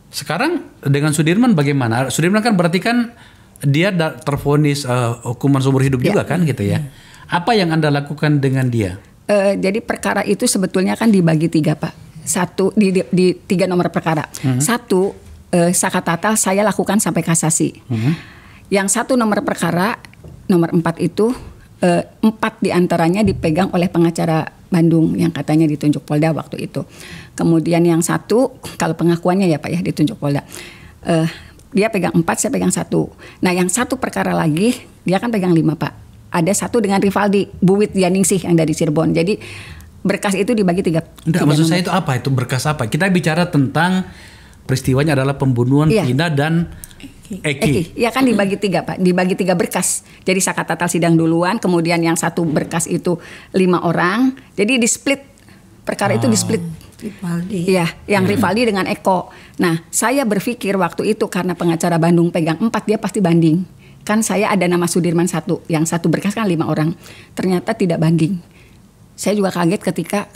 Sekarang dengan Sudirman bagaimana? Sudirman kan berarti kan dia tervonis hukuman seumur hidup juga kan gitu ya. Apa yang Anda lakukan dengan dia? Jadi perkara itu sebetulnya kan dibagi 3 Pak. Satu di 3 nomor perkara. Satu Sakatata saya lakukan sampai kasasi. Yang 1 nomor perkara nomor 4 itu 4 diantaranya dipegang oleh pengacara Bandung yang katanya ditunjuk Polda waktu itu. Kemudian yang 1 kalau pengakuannya ya Pak ya ditunjuk Polda. Dia pegang 4, saya pegang 1. Nah yang 1 perkara lagi dia kan pegang 5 Pak. Ada 1 dengan Rivaldi, Buwit Yaningsih yang dari Cirebon. Jadi berkas itu dibagi 3. Enggak, maksud saya itu apa? Itu berkas apa? Kita bicara tentang peristiwanya adalah pembunuhan Vina dan Eki. Ya kan dibagi 3 Pak, dibagi 3 berkas. Jadi Sakatata sidang duluan, kemudian yang 1 berkas itu 5 orang. Jadi di split, perkara itu di split. Rivaldi. Iya, yang Rivaldi dengan Eko. Nah, saya berpikir waktu itu karena pengacara Bandung pegang 4, dia pasti banding. Kan saya ada nama Sudirman 1, yang 1 berkas kan 5 orang. Ternyata tidak banding. Saya juga kaget ketika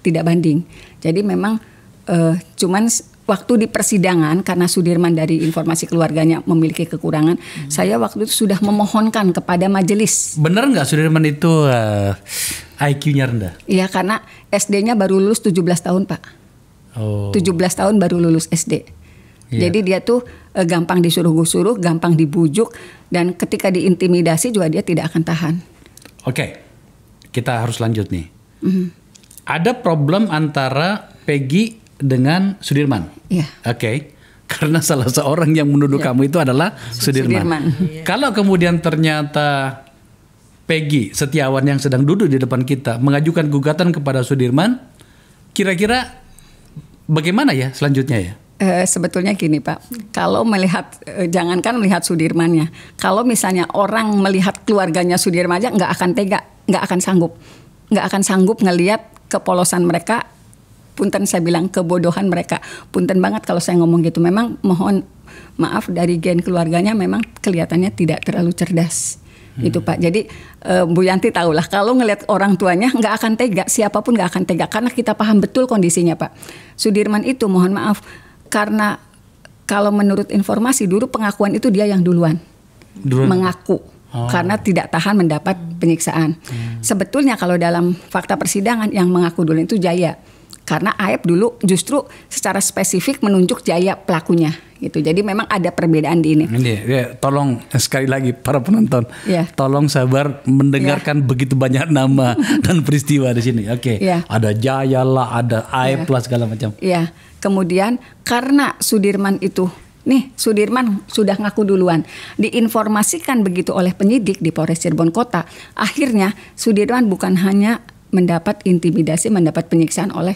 tidak banding. Jadi memang cuman waktu di persidangan karena Sudirman dari informasi keluarganya memiliki kekurangan, saya waktu itu sudah memohonkan kepada majelis. Benar nggak Sudirman itu IQ-nya rendah? Iya, karena SD-nya baru lulus 17 tahun Pak. 17 tahun baru lulus SD. Jadi dia tuh gampang disuruh-suruh, gampang dibujuk, dan ketika diintimidasi juga dia tidak akan tahan. Oke, kita harus lanjut nih. Ada problem antara Peggy dengan Sudirman. Iya. Oke. Karena salah seorang yang menuduh kamu itu adalah Sudirman. Kalau kemudian ternyata Peggy Setiawan yang sedang duduk di depan kita mengajukan gugatan kepada Sudirman, kira-kira bagaimana ya selanjutnya ya? Sebetulnya gini Pak, kalau melihat jangankan melihat Sudirmannya, kalau misalnya orang melihat keluarganya Sudirman aja nggak akan tega, nggak akan sanggup ngelihat kepolosan mereka. Punten saya bilang kebodohan mereka. Punten banget kalau saya ngomong gitu. Memang mohon maaf dari gen keluarganya memang kelihatannya tidak terlalu cerdas. Itu Pak. Jadi Bu Yanti tahulah kalau ngelihat orang tuanya nggak akan tega, siapapun nggak akan tega karena kita paham betul kondisinya Pak. Sudirman itu mohon maaf karena kalau menurut informasi dulu pengakuan itu dia yang duluan. Mengaku. Karena tidak tahan mendapat penyiksaan. Sebetulnya kalau dalam fakta persidangan yang mengaku dulu itu Jaya. Karena Aep dulu justru secara spesifik menunjuk Jaya pelakunya gitu. Jadi memang ada perbedaan di ini. Ya, tolong sekali lagi para penonton, tolong sabar mendengarkan begitu banyak nama dan peristiwa di sini. Oke. Ada Jaya lah, ada Aep lah segala macam. Iya. Kemudian karena Sudirman itu Sudirman sudah ngaku duluan. Diinformasikan begitu oleh penyidik di Polres Cirebon Kota. Akhirnya Sudirman bukan hanya mendapat intimidasi, mendapat penyiksaan oleh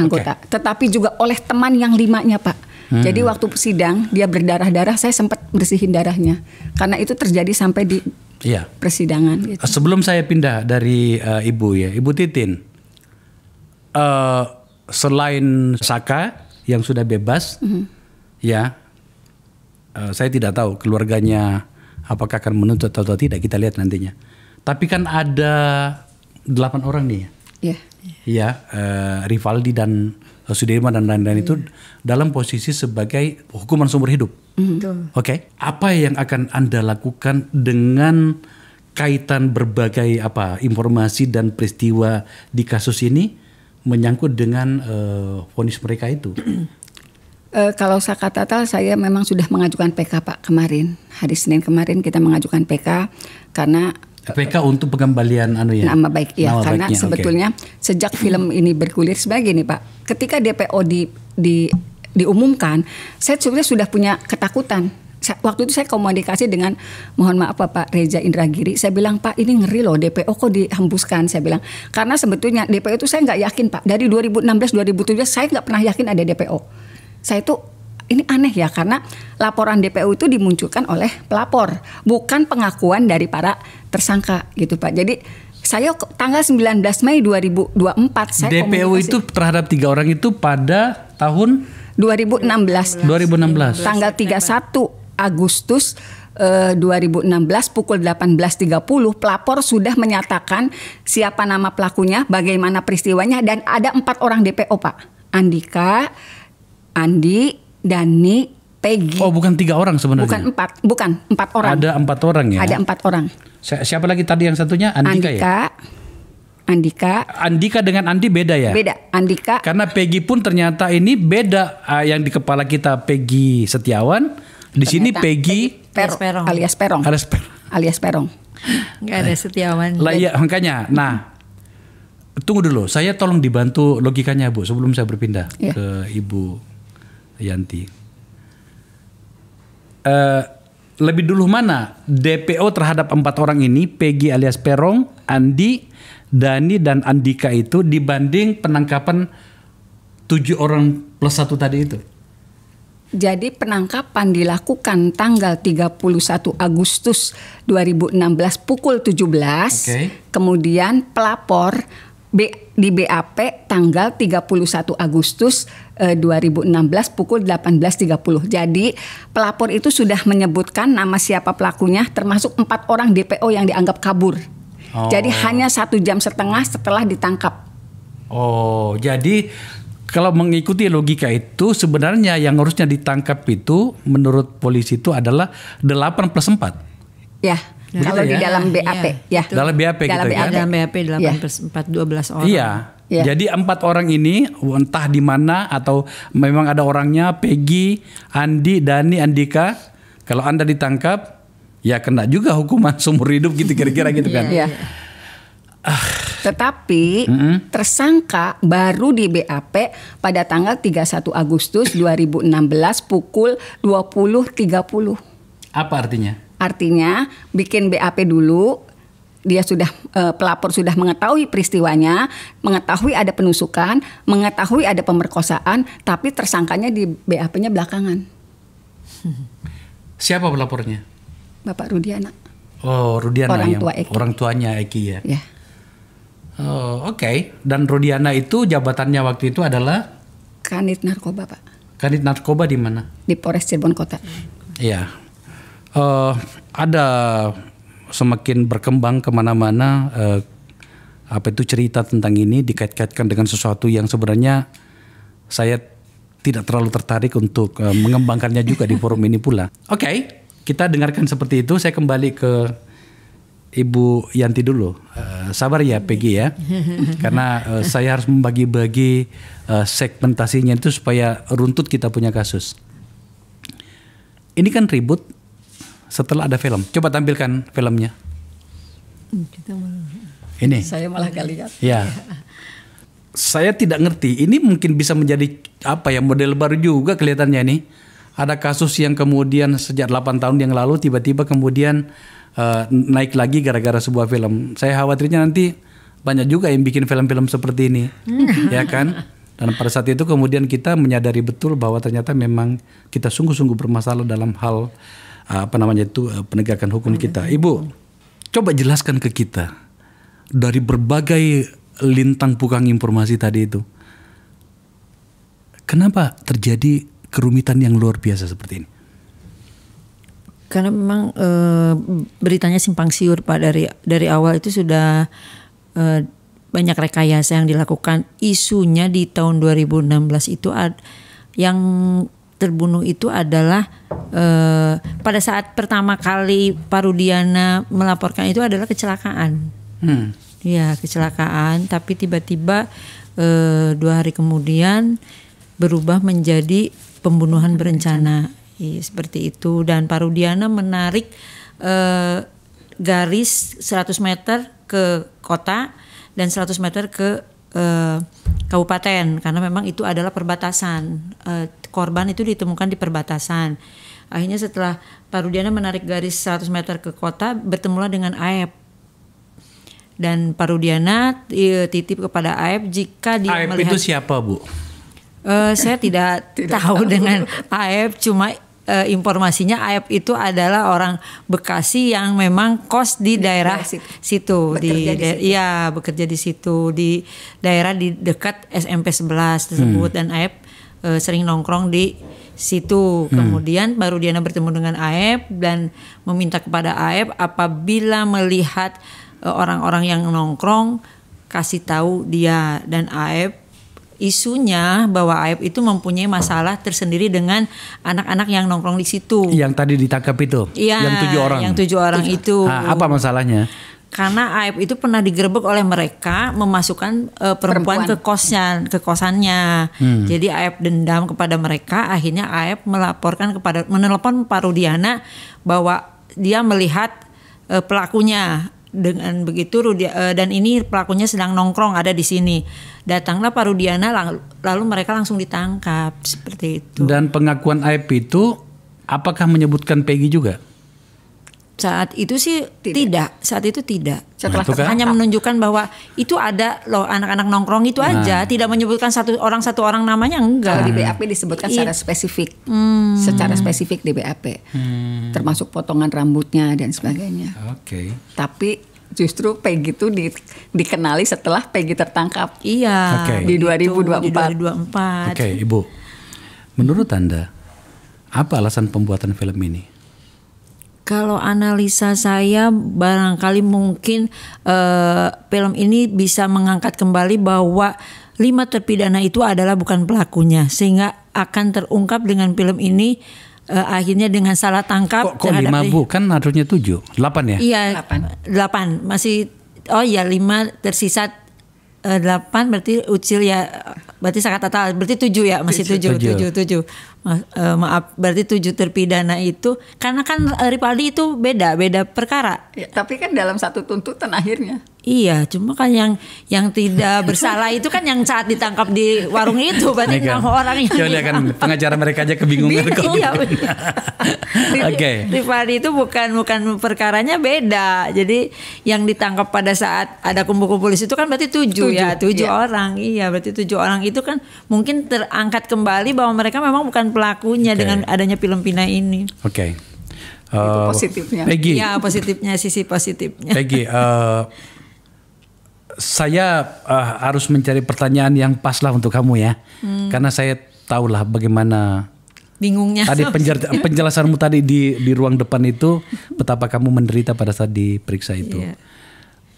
anggota, tetapi juga oleh teman yang 5-nya Pak. Jadi waktu sidang dia berdarah-darah, saya sempat bersihin darahnya. Karena itu terjadi sampai di persidangan. Gitu. Sebelum saya pindah dari Ibu ya, Ibu Titin, selain Saka yang sudah bebas, saya tidak tahu keluarganya apakah akan menuntut atau tidak, kita lihat nantinya. Tapi kan ada 8 orang nih ya. Rivaldi dan Sudirman dan lain-lain itu dalam posisi sebagai hukuman seumur hidup. Oke. Apa yang akan Anda lakukan dengan kaitan berbagai informasi dan peristiwa di kasus ini menyangkut dengan vonis mereka itu? Kalau Sakatata saya memang sudah mengajukan PK Pak kemarin. Hari Senin kemarin kita mengajukan PK karena PK untuk pengembalian nama baik karena sebetulnya sejak film ini bergulir sebagai gini Pak, ketika DPO diumumkan, saya sebenarnya sudah punya ketakutan. Waktu itu saya komunikasi dengan mohon maaf Pak Reza Indragiri, saya bilang Pak ini ngeri loh DPO kok dihembuskan, saya bilang karena sebetulnya DPO itu saya nggak yakin Pak, dari 2016-2017 saya nggak pernah yakin ada DPO. Saya itu ini aneh ya karena laporan DPO itu dimunculkan oleh pelapor, bukan pengakuan dari para tersangka gitu Pak. Jadi saya tanggal 19 Mei 2024 saya DPO itu terhadap 3 orang itu pada tahun 2016. Tanggal 31 Agustus 2016 pukul 18.30 pelapor sudah menyatakan siapa nama pelakunya, bagaimana peristiwanya, dan ada 4 orang DPO Pak. Andika, Andi, Dani, Peggy. Oh bukan 3 orang sebenarnya? Bukan 4 orang. Ada 4 orang ya? Ada 4 orang. Siapa lagi tadi yang satunya? Andika ya? Andika dengan Andi beda ya? Beda, Andika. Karena Peggy pun ternyata ini beda, yang di kepala kita Peggy Setiawan, di sini Peggy alias Perong. Nggak ada Setiawan. Lah ya makanya. Nah, tunggu dulu, saya tolong dibantu logikanya Bu sebelum saya berpindah ke Ibu Yanti. Lebih dulu mana DPO terhadap 4 orang ini, Peggy alias Perong, Andi, Dani dan Andika itu dibanding penangkapan 7 orang plus 1 tadi itu? Jadi penangkapan dilakukan tanggal 31 Agustus 2016 pukul 17. Kemudian pelapor di BAP tanggal 31 Agustus 2016 pukul 18.30. Jadi pelapor itu sudah menyebutkan nama siapa pelakunya termasuk 4 orang DPO yang dianggap kabur. Jadi hanya 1,5 jam setelah ditangkap. Oh, jadi kalau mengikuti logika itu sebenarnya yang harusnya ditangkap itu menurut polisi itu adalah 8 plus 4. Ya. Kalau di dalam BAP Dalam BAP gitu ya. Dalam BAP 8 plus 4 12 orang. Iya. Ya. Jadi 4 orang ini entah di mana atau memang ada orangnya, Peggy, Andi, Dani, Andika. Kalau Anda ditangkap, ya kena juga hukuman seumur hidup gitu kira-kira gitu kan. Ya. Tetapi tersangka baru di BAP pada tanggal 31 Agustus 2016 pukul 20.30. Apa artinya? Artinya bikin BAP dulu. Dia sudah pelapor sudah mengetahui peristiwanya, mengetahui ada penusukan, mengetahui ada pemerkosaan, tapi tersangkanya di BAP-nya belakangan. Siapa pelapornya? Bapak Rudiana. Oh, Rudiana Orang yang tua Eki. orang tuanya Eki ya. Ya. Oh, oke. Dan Rudiana itu jabatannya waktu itu adalah Kanit Narkoba, Pak. Kanit Narkoba di mana? Di Polres Cirebon Kota. Iya. Ada semakin berkembang kemana-mana apa itu cerita tentang ini dikait-kaitkan dengan sesuatu yang sebenarnya saya tidak terlalu tertarik untuk mengembangkannya juga di forum ini pula. Oke, kita dengarkan seperti itu. Saya kembali ke Ibu Yanti dulu. Sabar ya Peggy ya, karena saya harus membagi-bagi segmentasinya itu supaya runtut kita punya kasus. Ini kan ribut setelah ada film. Coba tampilkan filmnya. Ini. Saya malah gak lihat. Ya. Saya tidak ngerti. Ini mungkin bisa menjadi apa ya, model baru juga kelihatannya nih. Ada kasus yang kemudian sejak 8 tahun yang lalu tiba-tiba kemudian naik lagi gara-gara sebuah film. Saya khawatirnya nanti banyak juga yang bikin film-film seperti ini. Ya kan? Dan pada saat itu kemudian kita menyadari betul bahwa ternyata memang kita sungguh-sungguh bermasalah dalam hal penegakan hukum kita. Ibu, coba jelaskan ke kita dari berbagai lintang pukang informasi tadi itu, kenapa terjadi kerumitan yang luar biasa seperti ini? Karena memang beritanya simpang siur Pak, dari awal itu sudah banyak rekayasa yang dilakukan. Isunya di tahun 2016 itu yang terbunuh itu adalah pada saat pertama kali Pak Rudiana melaporkan itu adalah kecelakaan. Ya, kecelakaan, tapi tiba-tiba 2 hari kemudian berubah menjadi pembunuhan berencana. Seperti itu. Dan Pak Rudiana menarik garis 100 meter ke kota dan 100 meter ke kabupaten, karena memang itu adalah perbatasan. Korban itu ditemukan di perbatasan. Akhirnya setelah Pak Rudiana menarik garis 100 meter ke kota, bertemulah dengan AEP. Dan Pak Rudiana titip kepada AEP jika dia AEP melihat. itu siapa, Bu? Saya tidak tahu dengan AEP, cuma informasinya AEP itu adalah orang Bekasi yang memang kos di daerah situ, bekerja di situ, di daerah di dekat SMP 11 tersebut. Dan AEP sering nongkrong di situ. Kemudian Pak Rudiana bertemu dengan AEP dan meminta kepada AEP apabila melihat orang-orang yang nongkrong kasih tahu dia. Dan AEP, isunya bahwa AEP itu mempunyai masalah tersendiri dengan anak-anak yang nongkrong di situ. Yang tadi ditangkap itu? Iya, yang 7 orang? Yang 7 orang itu. Apa masalahnya? Karena AEP itu pernah digerebek oleh mereka memasukkan perempuan ke kosannya. Jadi AEP dendam kepada mereka. Akhirnya AEP menelepon Pak Rudiana bahwa dia melihat pelakunya. Dengan begitu dan ini pelakunya sedang nongkrong ada di sini. Datanglah Pak Rudiana, lalu mereka langsung ditangkap seperti itu. Dan pengakuan AEP itu apakah menyebutkan Peggy juga? Saat itu sih tidak. Saat itu tidak. Setelah hanya menunjukkan bahwa itu ada loh anak-anak nongkrong itu aja, tidak menyebutkan satu orang namanya, enggak. Kalau di BAP disebutkan secara spesifik. Secara spesifik di BAP. Termasuk potongan rambutnya dan sebagainya. Oke. Tapi justru Peggy itu dikenali setelah Peggy tertangkap. Iya. Di 2024. Di 2024. Oke, Ibu. Menurut Anda, apa alasan pembuatan film ini? Kalau analisa saya barangkali mungkin film ini bisa mengangkat kembali bahwa 5 terpidana itu adalah bukan pelakunya, sehingga akan terungkap dengan film ini akhirnya dengan salah tangkap. Kok 5 Bu? Kan harusnya 7, 8 ya? Iya, 8. Masih 5 tersisa 8 berarti Ucil ya, berarti Sakatata berarti 7 ya, masih 7. Maaf, berarti 7 terpidana itu karena kan Ripaldi itu beda perkara. Ya, tapi kan dalam satu tuntutan akhirnya. Iya, cuma kan yang tidak bersalah itu kan yang saat ditangkap di warung itu, berarti yang orang yang coba lihat kan pengacara mereka aja kebingungan kok. Iya, Oke. Ripaldi itu bukan perkaranya beda. Jadi yang ditangkap pada saat ada kumpul-kumpul itu kan berarti 7 ya, 7 orang. Iya, berarti 7 orang itu kan mungkin terangkat kembali bahwa mereka memang bukan pelakunya dengan adanya film Pina ini. Oke. Itu positifnya. Peggy. Ya, positifnya, sisi positifnya. Peggy, saya harus mencari pertanyaan yang pas lah untuk kamu ya, karena saya tahulah bagaimana bingungnya. tadi penjelasanmu tadi di ruang depan itu, betapa kamu menderita pada saat diperiksa itu. Iya.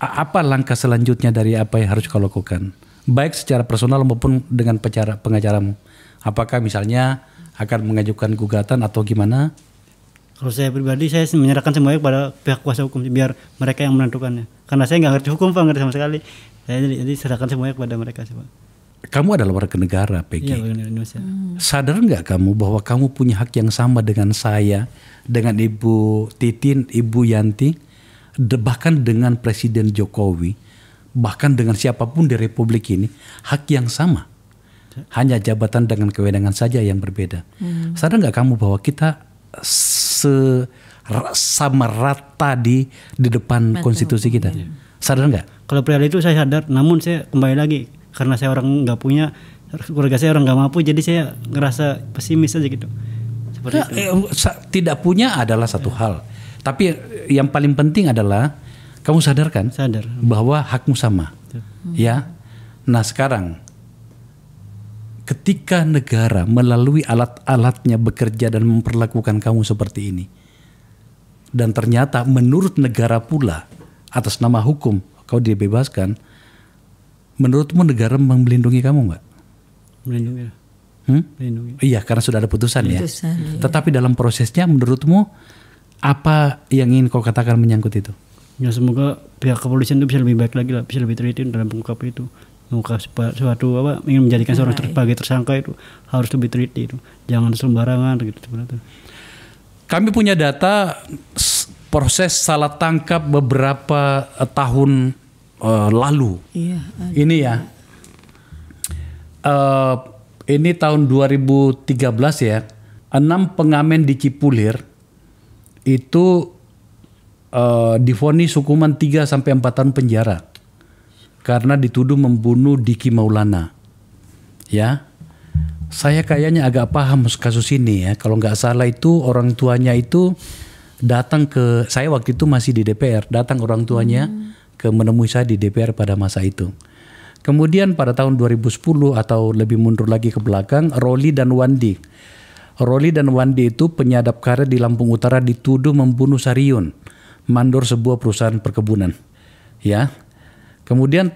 Apa langkah selanjutnya dari apa yang harus kau lakukan, baik secara personal maupun dengan pengacaramu? Apakah misalnya akan mengajukan gugatan atau gimana? Kalau saya pribadi, saya menyerahkan semuanya kepada pihak kuasa hukum biar mereka yang menentukannya. Karena saya nggak ngerti hukum, Pak, ngerti sama sekali. Saya jadi serahkan semuanya kepada mereka, Pak. Kamu adalah warga negara, Peggy. Iya, warga Indonesia. Sadar nggak kamu bahwa kamu punya hak yang sama dengan saya, dengan Ibu Titin, Ibu Yanti, bahkan dengan Presiden Jokowi, bahkan dengan siapapun di Republik ini, hak yang sama. Hanya jabatan dengan kewenangan saja yang berbeda. Sadar nggak kamu bahwa kita sama rata di depan konstitusi kita? Sadar nggak? Kalau perihal itu saya sadar, namun saya kembali lagi karena saya orang nggak punya, keluarga saya orang nggak mampu, jadi saya ngerasa pesimis aja gitu. Seperti itu. Tidak punya adalah satu hal, tapi yang paling penting adalah kamu sadarkan Sadar. bahwa hakmu sama, ya. Nah sekarang, ketika negara melalui alat-alatnya bekerja dan memperlakukan kamu seperti ini, dan ternyata menurut negara pula atas nama hukum kau dibebaskan, menurutmu negara melindungi kamu nggak? Melindungi. Melindungi. Iya, karena sudah ada putusan ya. Iya. Tetapi dalam prosesnya, menurutmu apa yang ingin kau katakan menyangkut itu? Ya semoga pihak kepolisian itu bisa lebih baik lagi lah, bisa lebih teliti dalam mengungkap itu. Mengungkap suatu ingin menjadikan seorang sebagai tersangka itu harus lebih teliti itu, jangan sembarangan gitu sebenarnya. Kami punya data proses salah tangkap beberapa tahun lalu. Iya. Ini ya, ini tahun 2013 ya, 6 pengamen di Cipulir itu divonis hukuman 3 sampai 4 tahun penjara karena dituduh membunuh Diki Maulana. Ya, saya kayaknya agak paham kasus ini ya. Kalau nggak salah itu orang tuanya itu datang ke saya waktu itu masih di DPR. Datang orang tuanya ke menemui saya di DPR pada masa itu. Kemudian pada tahun 2010 atau lebih mundur lagi ke belakang, Roli dan Wandi. Roli dan Wandi itu penyadap karet di Lampung Utara dituduh membunuh Sariun, mandor sebuah perusahaan perkebunan. Ya. Kemudian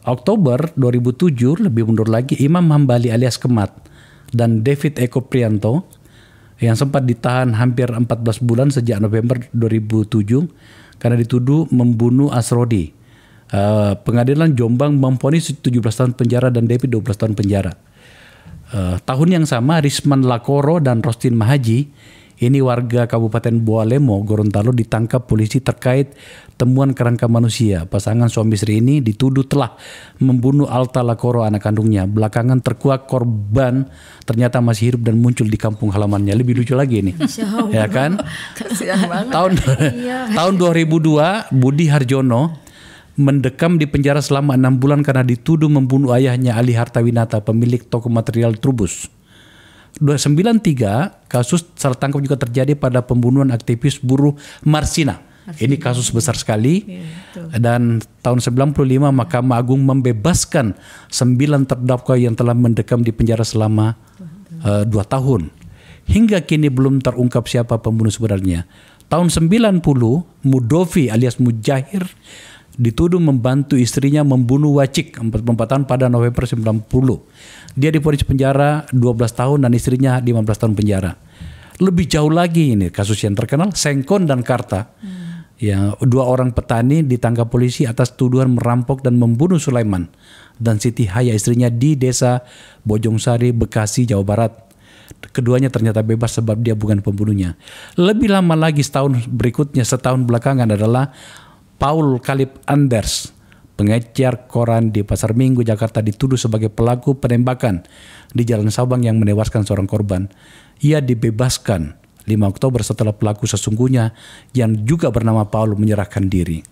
Oktober 2007 lebih mundur lagi, Imam Hambali alias Kemat dan David Eko Prianto yang sempat ditahan hampir 14 bulan sejak November 2007 karena dituduh membunuh Asrodi. Pengadilan Jombang memvonis 17 tahun penjara dan David 12 tahun penjara. Tahun yang sama Risman Lakoro dan Rostin Mahaji, ini warga Kabupaten Boalemo, Gorontalo, ditangkap polisi terkait temuan kerangka manusia. Pasangan suami istri ini dituduh telah membunuh Alta Lakoro, anak kandungnya. Belakangan terkuak korban ternyata masih hidup dan muncul di kampung halamannya. Lebih lucu lagi ini, ya kan? Tahun 2002 Budi Harjono mendekam di penjara selama 6 bulan karena dituduh membunuh ayahnya Ali Hartawinata, pemilik toko material Trubus. 293 kasus salah tangkap juga terjadi pada pembunuhan aktivis buruh Marsina. Ini kasus besar sekali. Dan tahun 95 Mahkamah Agung membebaskan 9 terdakwa yang telah mendekam di penjara selama 2 tahun. Hingga kini belum terungkap siapa pembunuh sebenarnya. Tahun 90 Mudovi alias Mujahir dituduh membantu istrinya membunuh Wacik 44 tahun pada November 90. Dia divonis penjara 12 tahun dan istrinya 15 tahun penjara. Lebih jauh lagi ini kasus yang terkenal Sengkon dan Karta. Ya, 2 orang petani ditangkap polisi atas tuduhan merampok dan membunuh Sulaiman dan Siti Haya istrinya di desa Bojongsari, Bekasi, Jawa Barat. Keduanya ternyata bebas sebab dia bukan pembunuhnya. Lebih lama lagi setahun belakangan adalah Paul Kalib Anders, pengecer koran di Pasar Minggu, Jakarta, dituduh sebagai pelaku penembakan di Jalan Sabang yang menewaskan seorang korban. Ia dibebaskan 5 Oktober setelah pelaku sesungguhnya yang juga bernama Paul menyerahkan diri.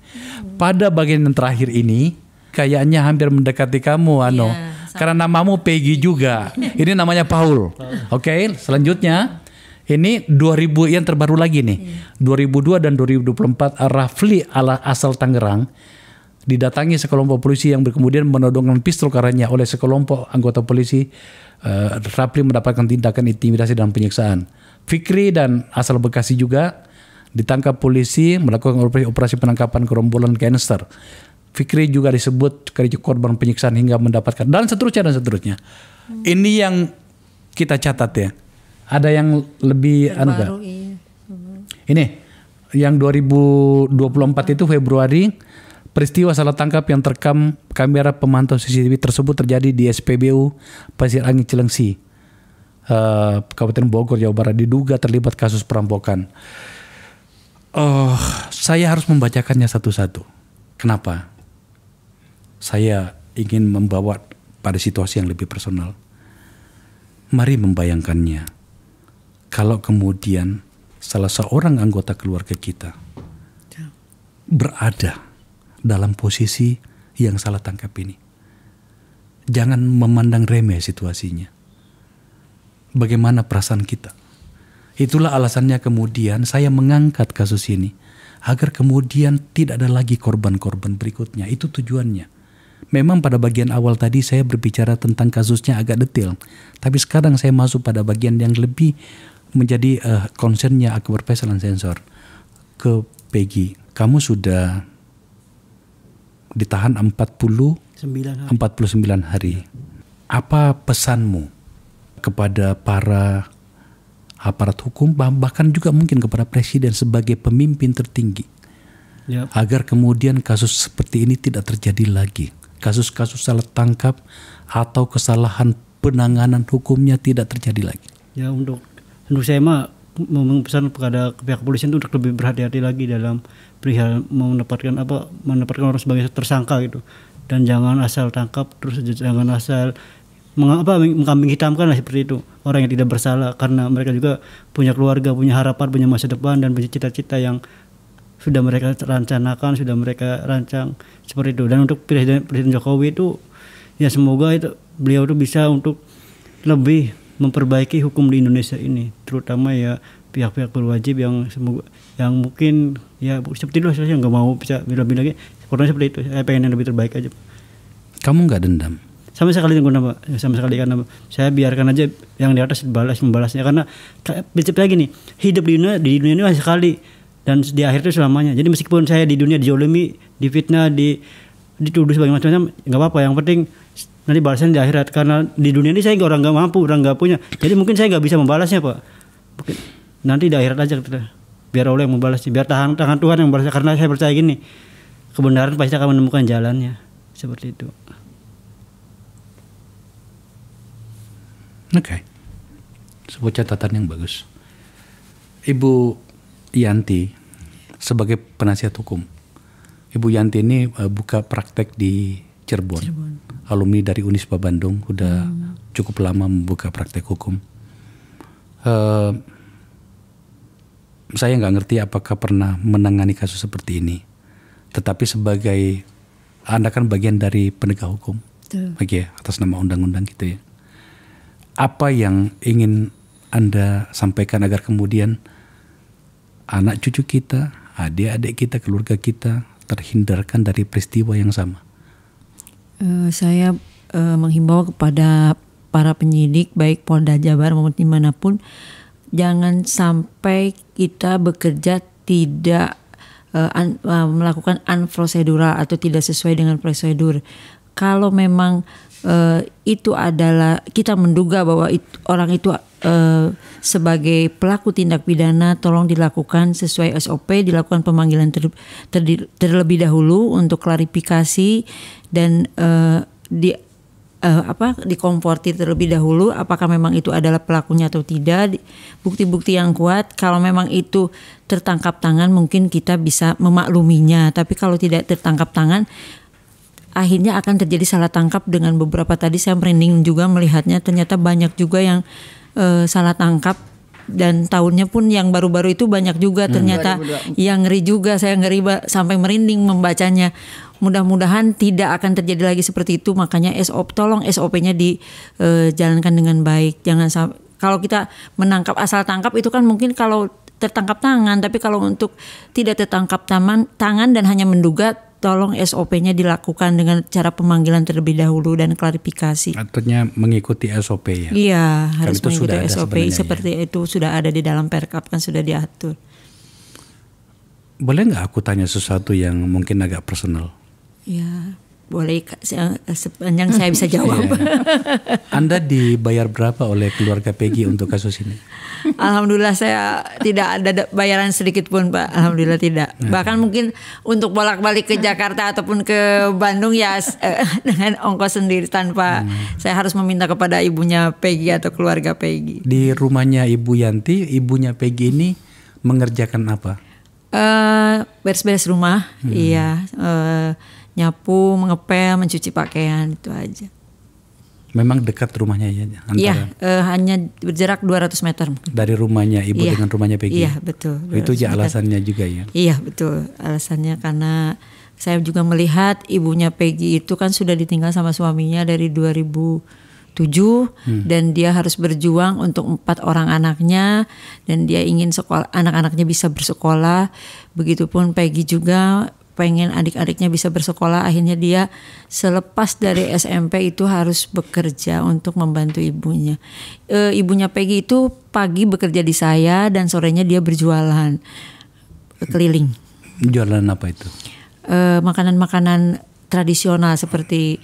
Pada bagian yang terakhir ini kayaknya hampir mendekati kamu, Ano. Karena namamu Peggy juga. Ini namanya Paul. Oke, selanjutnya ini 2000 yang terbaru lagi nih. 2002 dan 2024 Rafli asal Tangerang didatangi sekelompok polisi yang kemudian menodongkan pistol karenanya oleh sekelompok anggota polisi. Rafli mendapatkan tindakan intimidasi dan penyiksaan. Fikri dan asal Bekasi juga ditangkap polisi melakukan operasi penangkapan gerombolan gangster. Fikri juga disebut korban penyiksaan hingga mendapatkan dan seterusnya. Ini yang kita catat ya. Ada yang lebih Terbaru, iya. Ini yang 2024 itu Februari, peristiwa salah tangkap yang terekam kamera pemantau CCTV tersebut terjadi di SPBU Pasir Angin Cilengsi, Kabupaten Bogor, Jawa Barat, diduga terlibat kasus perampokan. Saya harus membacakannya satu-satu. Kenapa? Saya ingin membawa pada situasi yang lebih personal. Mari membayangkannya. Kalau kemudian salah seorang anggota keluarga kita berada dalam posisi yang salah tangkap ini. Jangan memandang remeh situasinya. Bagaimana perasaan kita? Itulah alasannya kemudian saya mengangkat kasus ini. Agar kemudian tidak ada lagi korban-korban berikutnya. Itu tujuannya. Memang pada bagian awal tadi saya berbicara tentang kasusnya agak detail. Tapi sekarang saya masuk pada bagian yang lebih menjadi concernnya Akbar Faisal dan Sensor. Ke Peggy, kamu sudah ditahan 49 hari. Apa pesanmu kepada para aparat hukum, bahkan juga mungkin kepada presiden sebagai pemimpin tertinggi, agar kemudian kasus seperti ini tidak terjadi lagi? Kasus-kasus salah tangkap atau kesalahan penanganan hukumnya tidak terjadi lagi. Ya, untuk saya mah memesan kepada pihak kepolisian itu untuk lebih berhati-hati lagi dalam perihal menempatkan orang sebagai tersangka gitu, dan jangan asal tangkap, terus jangan asal mengkambing hitamkan lah seperti itu orang yang tidak bersalah, karena mereka juga punya keluarga, punya harapan, punya masa depan, dan punya cita-cita yang sudah mereka rencanakan, sudah mereka rancang seperti itu. Dan untuk Presiden Jokowi itu ya semoga itu beliau itu bisa untuk lebih memperbaiki hukum di Indonesia ini, terutama ya pihak-pihak berwajib yang semoga yang mungkin ya seperti itu. Saya nggak mau bisa lebih lagi, pokoknya seperti itu. Saya pengen yang lebih terbaik aja. Kamu nggak dendam? Sama sekali karena saya biarkan aja yang di atas membalasnya, karena prinsip lagi nih, hidup di dunia ini hanya sekali dan di akhir itu selamanya. Jadi meskipun saya di dunia dijolimi, difitnah, dituduh sebagai macam-macam, nggak apa-apa, yang penting nanti balasnya di akhirat, karena di dunia ini saya orang nggak mampu, orang nggak punya, jadi mungkin saya nggak bisa membalasnya, Pak. Mungkin nanti di akhirat aja kita, biar Allah yang membalasnya, biar tangan Tuhan yang membalasnya, karena saya percaya gini, kebenaran pasti akan menemukan jalannya, seperti itu. Oke, sebuah catatan yang bagus. Ibu Yanti sebagai penasihat hukum, Ibu Yanti ini buka praktek di Cirebon. Alumni dari Unisba Bandung, udah cukup lama membuka praktek hukum. Saya nggak ngerti apakah pernah menangani kasus seperti ini, tetapi sebagai Anda kan bagian dari penegak hukum, Oke, atas nama undang-undang gitu ya. Apa yang ingin Anda sampaikan agar kemudian anak cucu kita, adik-adik kita, keluarga kita terhindarkan dari peristiwa yang sama? Saya menghimbau kepada para penyidik baik Polda Jabar maupun dimanapun, jangan sampai kita bekerja tidak melakukan unprosedural atau tidak sesuai dengan prosedur. kalau memang itu adalah kita menduga bahwa orang itu sebagai pelaku tindak pidana, tolong dilakukan sesuai SOP, dilakukan pemanggilan terlebih dahulu untuk klarifikasi dan dikomfortir terlebih dahulu apakah memang itu adalah pelakunya atau tidak, bukti-bukti yang kuat. Kalau memang itu tertangkap tangan mungkin kita bisa memakluminya, tapi kalau tidak tertangkap tangan akhirnya akan terjadi salah tangkap. Dengan beberapa tadi saya merinding juga melihatnya, ternyata banyak juga yang salah tangkap, dan tahunnya pun yang baru-baru itu banyak juga ternyata yang ngeri juga. Saya ngeri sampai merinding membacanya. Mudah-mudahan tidak akan terjadi lagi seperti itu. Makanya tolong SOP-nya dijalankan dengan baik. Jangan kalau kita menangkap asal tangkap itu kan mungkin kalau tertangkap tangan, tapi kalau untuk tidak tertangkap tangan dan hanya menduga, tolong SOP-nya dilakukan dengan cara pemanggilan terlebih dahulu dan klarifikasi. Artinya mengikuti SOP ya? Iya, harus mengikuti SOP seperti ya. itu sudah ada di dalam Perkap, kan sudah diatur. Boleh nggak aku tanya sesuatu yang mungkin agak personal? Ya, boleh sepanjang saya bisa jawab. Anda dibayar berapa oleh keluarga Peggy untuk kasus ini? Alhamdulillah saya tidak ada bayaran sedikit pun, Pak. Alhamdulillah tidak. Bahkan mungkin untuk bolak-balik ke Jakarta ataupun ke Bandung ya dengan ongkos sendiri tanpa saya harus meminta kepada ibunya Peggy atau keluarga Peggy. Di rumahnya Ibu Yanti, ibunya Peggy ini mengerjakan apa? Beres-beres rumah, iya. Nyapu, mengepel, mencuci pakaian, itu aja. Memang dekat rumahnya ya? Iya, hanya berjarak 200 meter. Dari rumahnya ibu dengan rumahnya Peggy? Iya, betul. Itu aja alasannya juga ya? Iya, betul. Alasannya karena saya juga melihat ibunya Peggy itu kan sudah ditinggal sama suaminya dari 2007 dan dia harus berjuang untuk 4 orang anaknya, dan dia ingin anak-anaknya bisa bersekolah. Begitupun Peggy juga pengen adik-adiknya bisa bersekolah. Akhirnya dia selepas dari SMP itu harus bekerja untuk membantu ibunya. Ibunya Peggy itu pagi bekerja di saya dan sorenya dia berjualan keliling. Jualan apa itu? Makanan-makanan tradisional seperti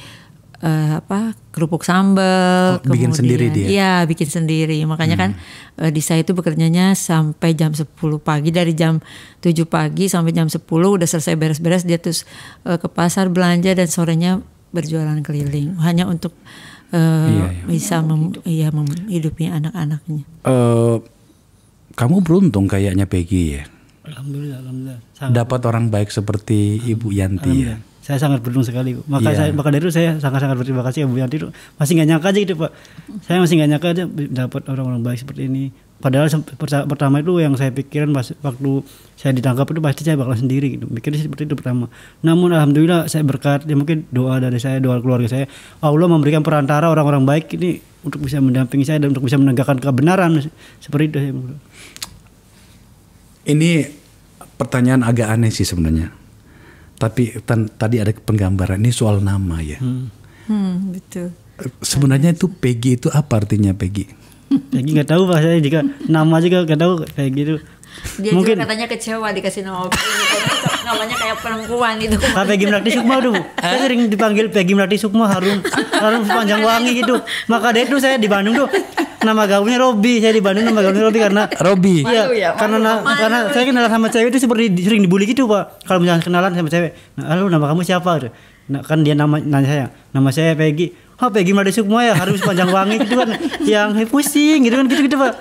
kerupuk sambal. Bikin sendiri dia? Iya, bikin sendiri. Makanya kan di saya itu bekerjanya sampai jam 10 pagi. Dari jam 7 pagi sampai jam 10 udah selesai beres-beres. Dia terus ke pasar belanja dan sorenya berjualan keliling. Hanya untuk bisa menghidupi anak-anaknya. Kamu beruntung kayaknya Peggy ya? Alhamdulillah. Dapat orang baik seperti Ibu Yanti ya? Saya sangat beruntung sekali. Maka dari itu saya sangat-sangat berterima kasih ya Bu Yanti. Masih nggak nyangka aja gitu Pak. Saya masih nggak nyangka aja dapat orang-orang baik seperti ini. Padahal pertama itu yang saya pikiran waktu saya ditangkap itu pasti saya bakal sendiri gitu. Mikirnya seperti itu pertama. Namun alhamdulillah saya berkat, ya mungkin doa dari saya, doa keluarga saya, Allah memberikan perantara orang-orang baik ini untuk bisa mendampingi saya dan untuk bisa menegakkan kebenaran seperti itu. Ini pertanyaan agak aneh sih sebenarnya. Tapi tadi ada penggambaran ini soal nama ya. Betul. Sebenarnya itu Peggy itu apa artinya Peggy? Peggy nggak tahu Pak, saya juga nama juga nggak tahu Peggy itu. Dia mungkin juga katanya kecewa dikasih nama Peggy karena namanya kayak perempuan itu. Pak Peggy Melati Sukma tuh. Saya sering dipanggil Peggy Melati Sukma, harum sepanjang wangi gitu. Maka dari itu saya di Bandung tuh nama gaulnya Robi. Saya di Bandung nama gaulnya Robi karena Robi. Iya, karena saya kenalan sama cewek itu seperti sering dibully gitu Pak. Kalau misalnya kenalan sama cewek, nah, lalu nama kamu siapa? Nah, kan dia nanya saya, nama saya Peggy. Oh Peggy Melati Sukma ya, harus sepanjang wangi gitu kan, yang pusing gitu kan gitu Pak.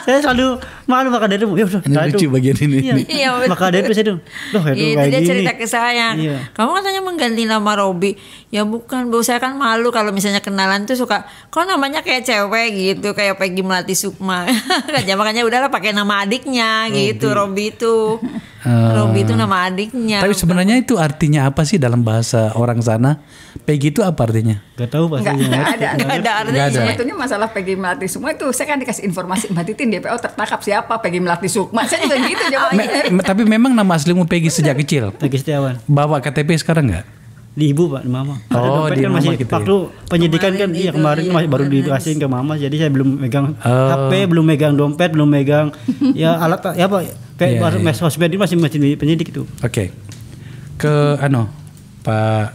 Saya selalu malu maka dari itu. Ini lucu bagian ini. Iya, maka dari itu saya tuh, itu dia gini. cerita ke saya. Iya. Kamu katanya mengganti nama Robi. Ya bukan, Bu. Saya kan malu kalau misalnya kenalan tuh suka, kok namanya kayak cewek gitu, kayak Peggy Melati Sukma. Makanya udahlah pakai nama adiknya gitu, Robi itu. Robi itu nama adiknya. Tapi sebenarnya itu artinya apa sih dalam bahasa orang sana? Peggy itu apa artinya? Gak tahu Pak. Nggak ada artinya. Ada. Sebetulnya masalah Peggy Melati Sukma itu saya kan dikasih informasi Mbak Titin DPO tertangkap siapa Peggy Melati Sukma. Saya juga gitu jawabannya. Tapi memang nama aslimu Peggy sejak kecil? Peggy Setiawan. Bawa KTP sekarang nggak? Di ibu Pak, di mama. Oh, dompet di kan mama masih gitu waktu penyidikan kan iya kemarin masih baru dikasihin ke mama, jadi saya belum megang HP, belum megang dompet, belum megang ya alat ya apa kayak sosmed ini masih penyidik itu. Oke. Ke Pak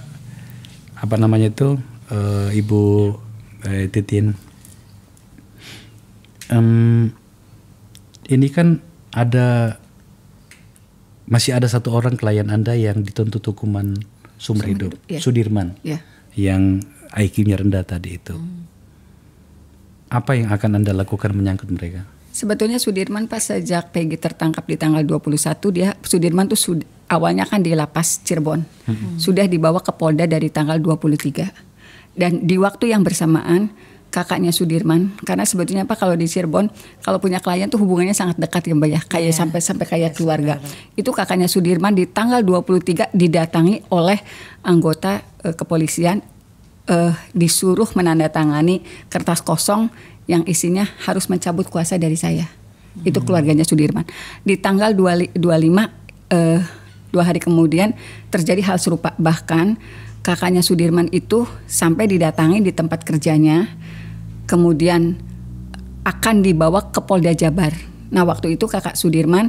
apa namanya itu Ibu Titin, ini kan masih ada satu orang klien Anda yang dituntut hukuman seumur hidup, ya. Sudirman, Ya. yang IQ-nya rendah tadi itu. Apa yang akan Anda lakukan menyangkut mereka? Sebetulnya Sudirman pas sejak Peggy tertangkap di tanggal 21, Sudirman tuh awalnya kan di lapas Cirebon. Sudah dibawa ke Polda dari tanggal 23. Dan di waktu yang bersamaan kakaknya Sudirman, karena sebetulnya kalau di Cirebon kalau punya klien tuh hubungannya sangat dekat ya Mbak ya, kayak sampai kayak keluarga. Itu kakaknya Sudirman di tanggal 23 didatangi oleh anggota kepolisian, disuruh menandatangani kertas kosong yang isinya harus mencabut kuasa dari saya. Itu keluarganya Sudirman. Di tanggal 25, 2 hari kemudian terjadi hal serupa. Bahkan kakaknya Sudirman itu sampai didatangi di tempat kerjanya, kemudian akan dibawa ke Polda Jabar. Nah waktu itu kakak Sudirman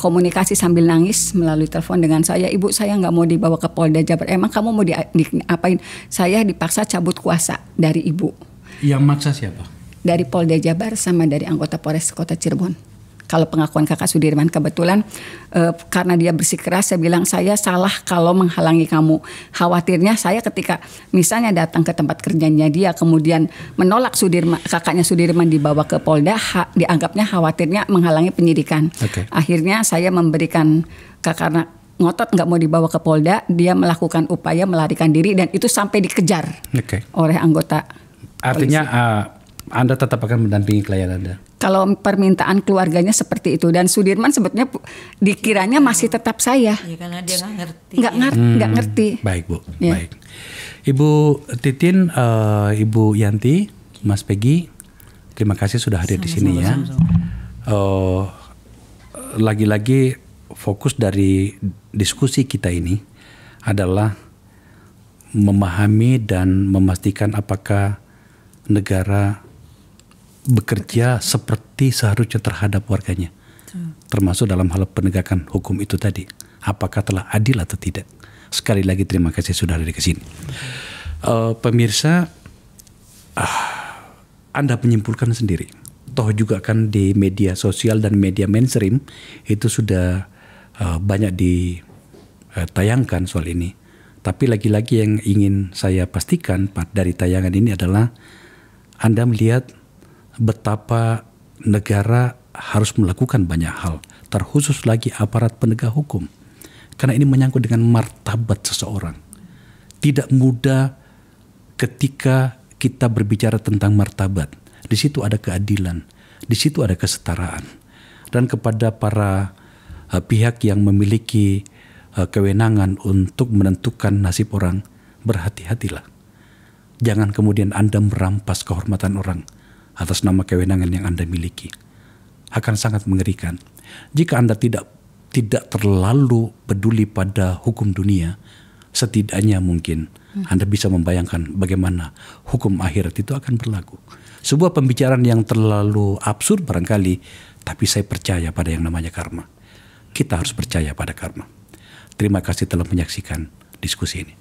komunikasi sambil nangis melalui telepon dengan saya, "Ibu, saya nggak mau dibawa ke Polda Jabar. Emang kamu mau diapain?" Saya dipaksa cabut kuasa dari ibu. Yang maksa siapa? Dari Polda Jabar sama dari anggota Polres Kota Cirebon. Kalau pengakuan kakak Sudirman, kebetulan karena dia bersikeras, saya bilang saya salah kalau menghalangi kamu. Khawatirnya saya ketika misalnya datang ke tempat kerjanya dia, kemudian menolak kakaknya Sudirman dibawa ke Polda, dianggapnya khawatirnya menghalangi penyidikan. Okay. Akhirnya saya memberikan, karena ngotot nggak mau dibawa ke Polda, dia melakukan upaya melarikan diri dan itu sampai dikejar oleh anggota. Artinya Anda tetap akan mendampingi klien Anda? Kalau permintaan keluarganya seperti itu, dan Sudirman sebetulnya dikiranya masih tetap saya. Ya, karena dia nggak ngerti. Nggak ngerti. Baik Bu, Ya. baik. Ibu Titin, Ibu Yanti, Mas Peggy, terima kasih sudah hadir di sini ya. Lagi-lagi fokus dari diskusi kita ini adalah memahami dan memastikan apakah negara bekerja seperti seharusnya terhadap warganya, termasuk dalam hal penegakan hukum itu tadi. Apakah telah adil atau tidak? Sekali lagi terima kasih sudah hadir ke sini. Pemirsa, Anda menyimpulkan sendiri. Toh juga kan di media sosial dan media mainstream itu sudah banyak ditayangkan soal ini. Tapi lagi-lagi yang ingin saya pastikan dari tayangan ini adalah Anda melihat betapa negara harus melakukan banyak hal, terkhusus lagi aparat penegak hukum. Karena ini menyangkut dengan martabat seseorang. Tidak mudah ketika kita berbicara tentang martabat. Di situ ada keadilan, di situ ada kesetaraan. Dan kepada para pihak yang memiliki kewenangan untuk menentukan nasib orang, berhati-hatilah. Jangan kemudian Anda merampas kehormatan orang atas nama kewenangan yang Anda miliki. Akan sangat mengerikan. Jika Anda tidak terlalu peduli pada hukum dunia, setidaknya mungkin Anda bisa membayangkan bagaimana hukum akhirat itu akan berlaku. Sebuah pembicaraan yang terlalu absurd barangkali, tapi saya percaya pada yang namanya karma. Kita harus percaya pada karma. Terima kasih telah menyaksikan diskusi ini.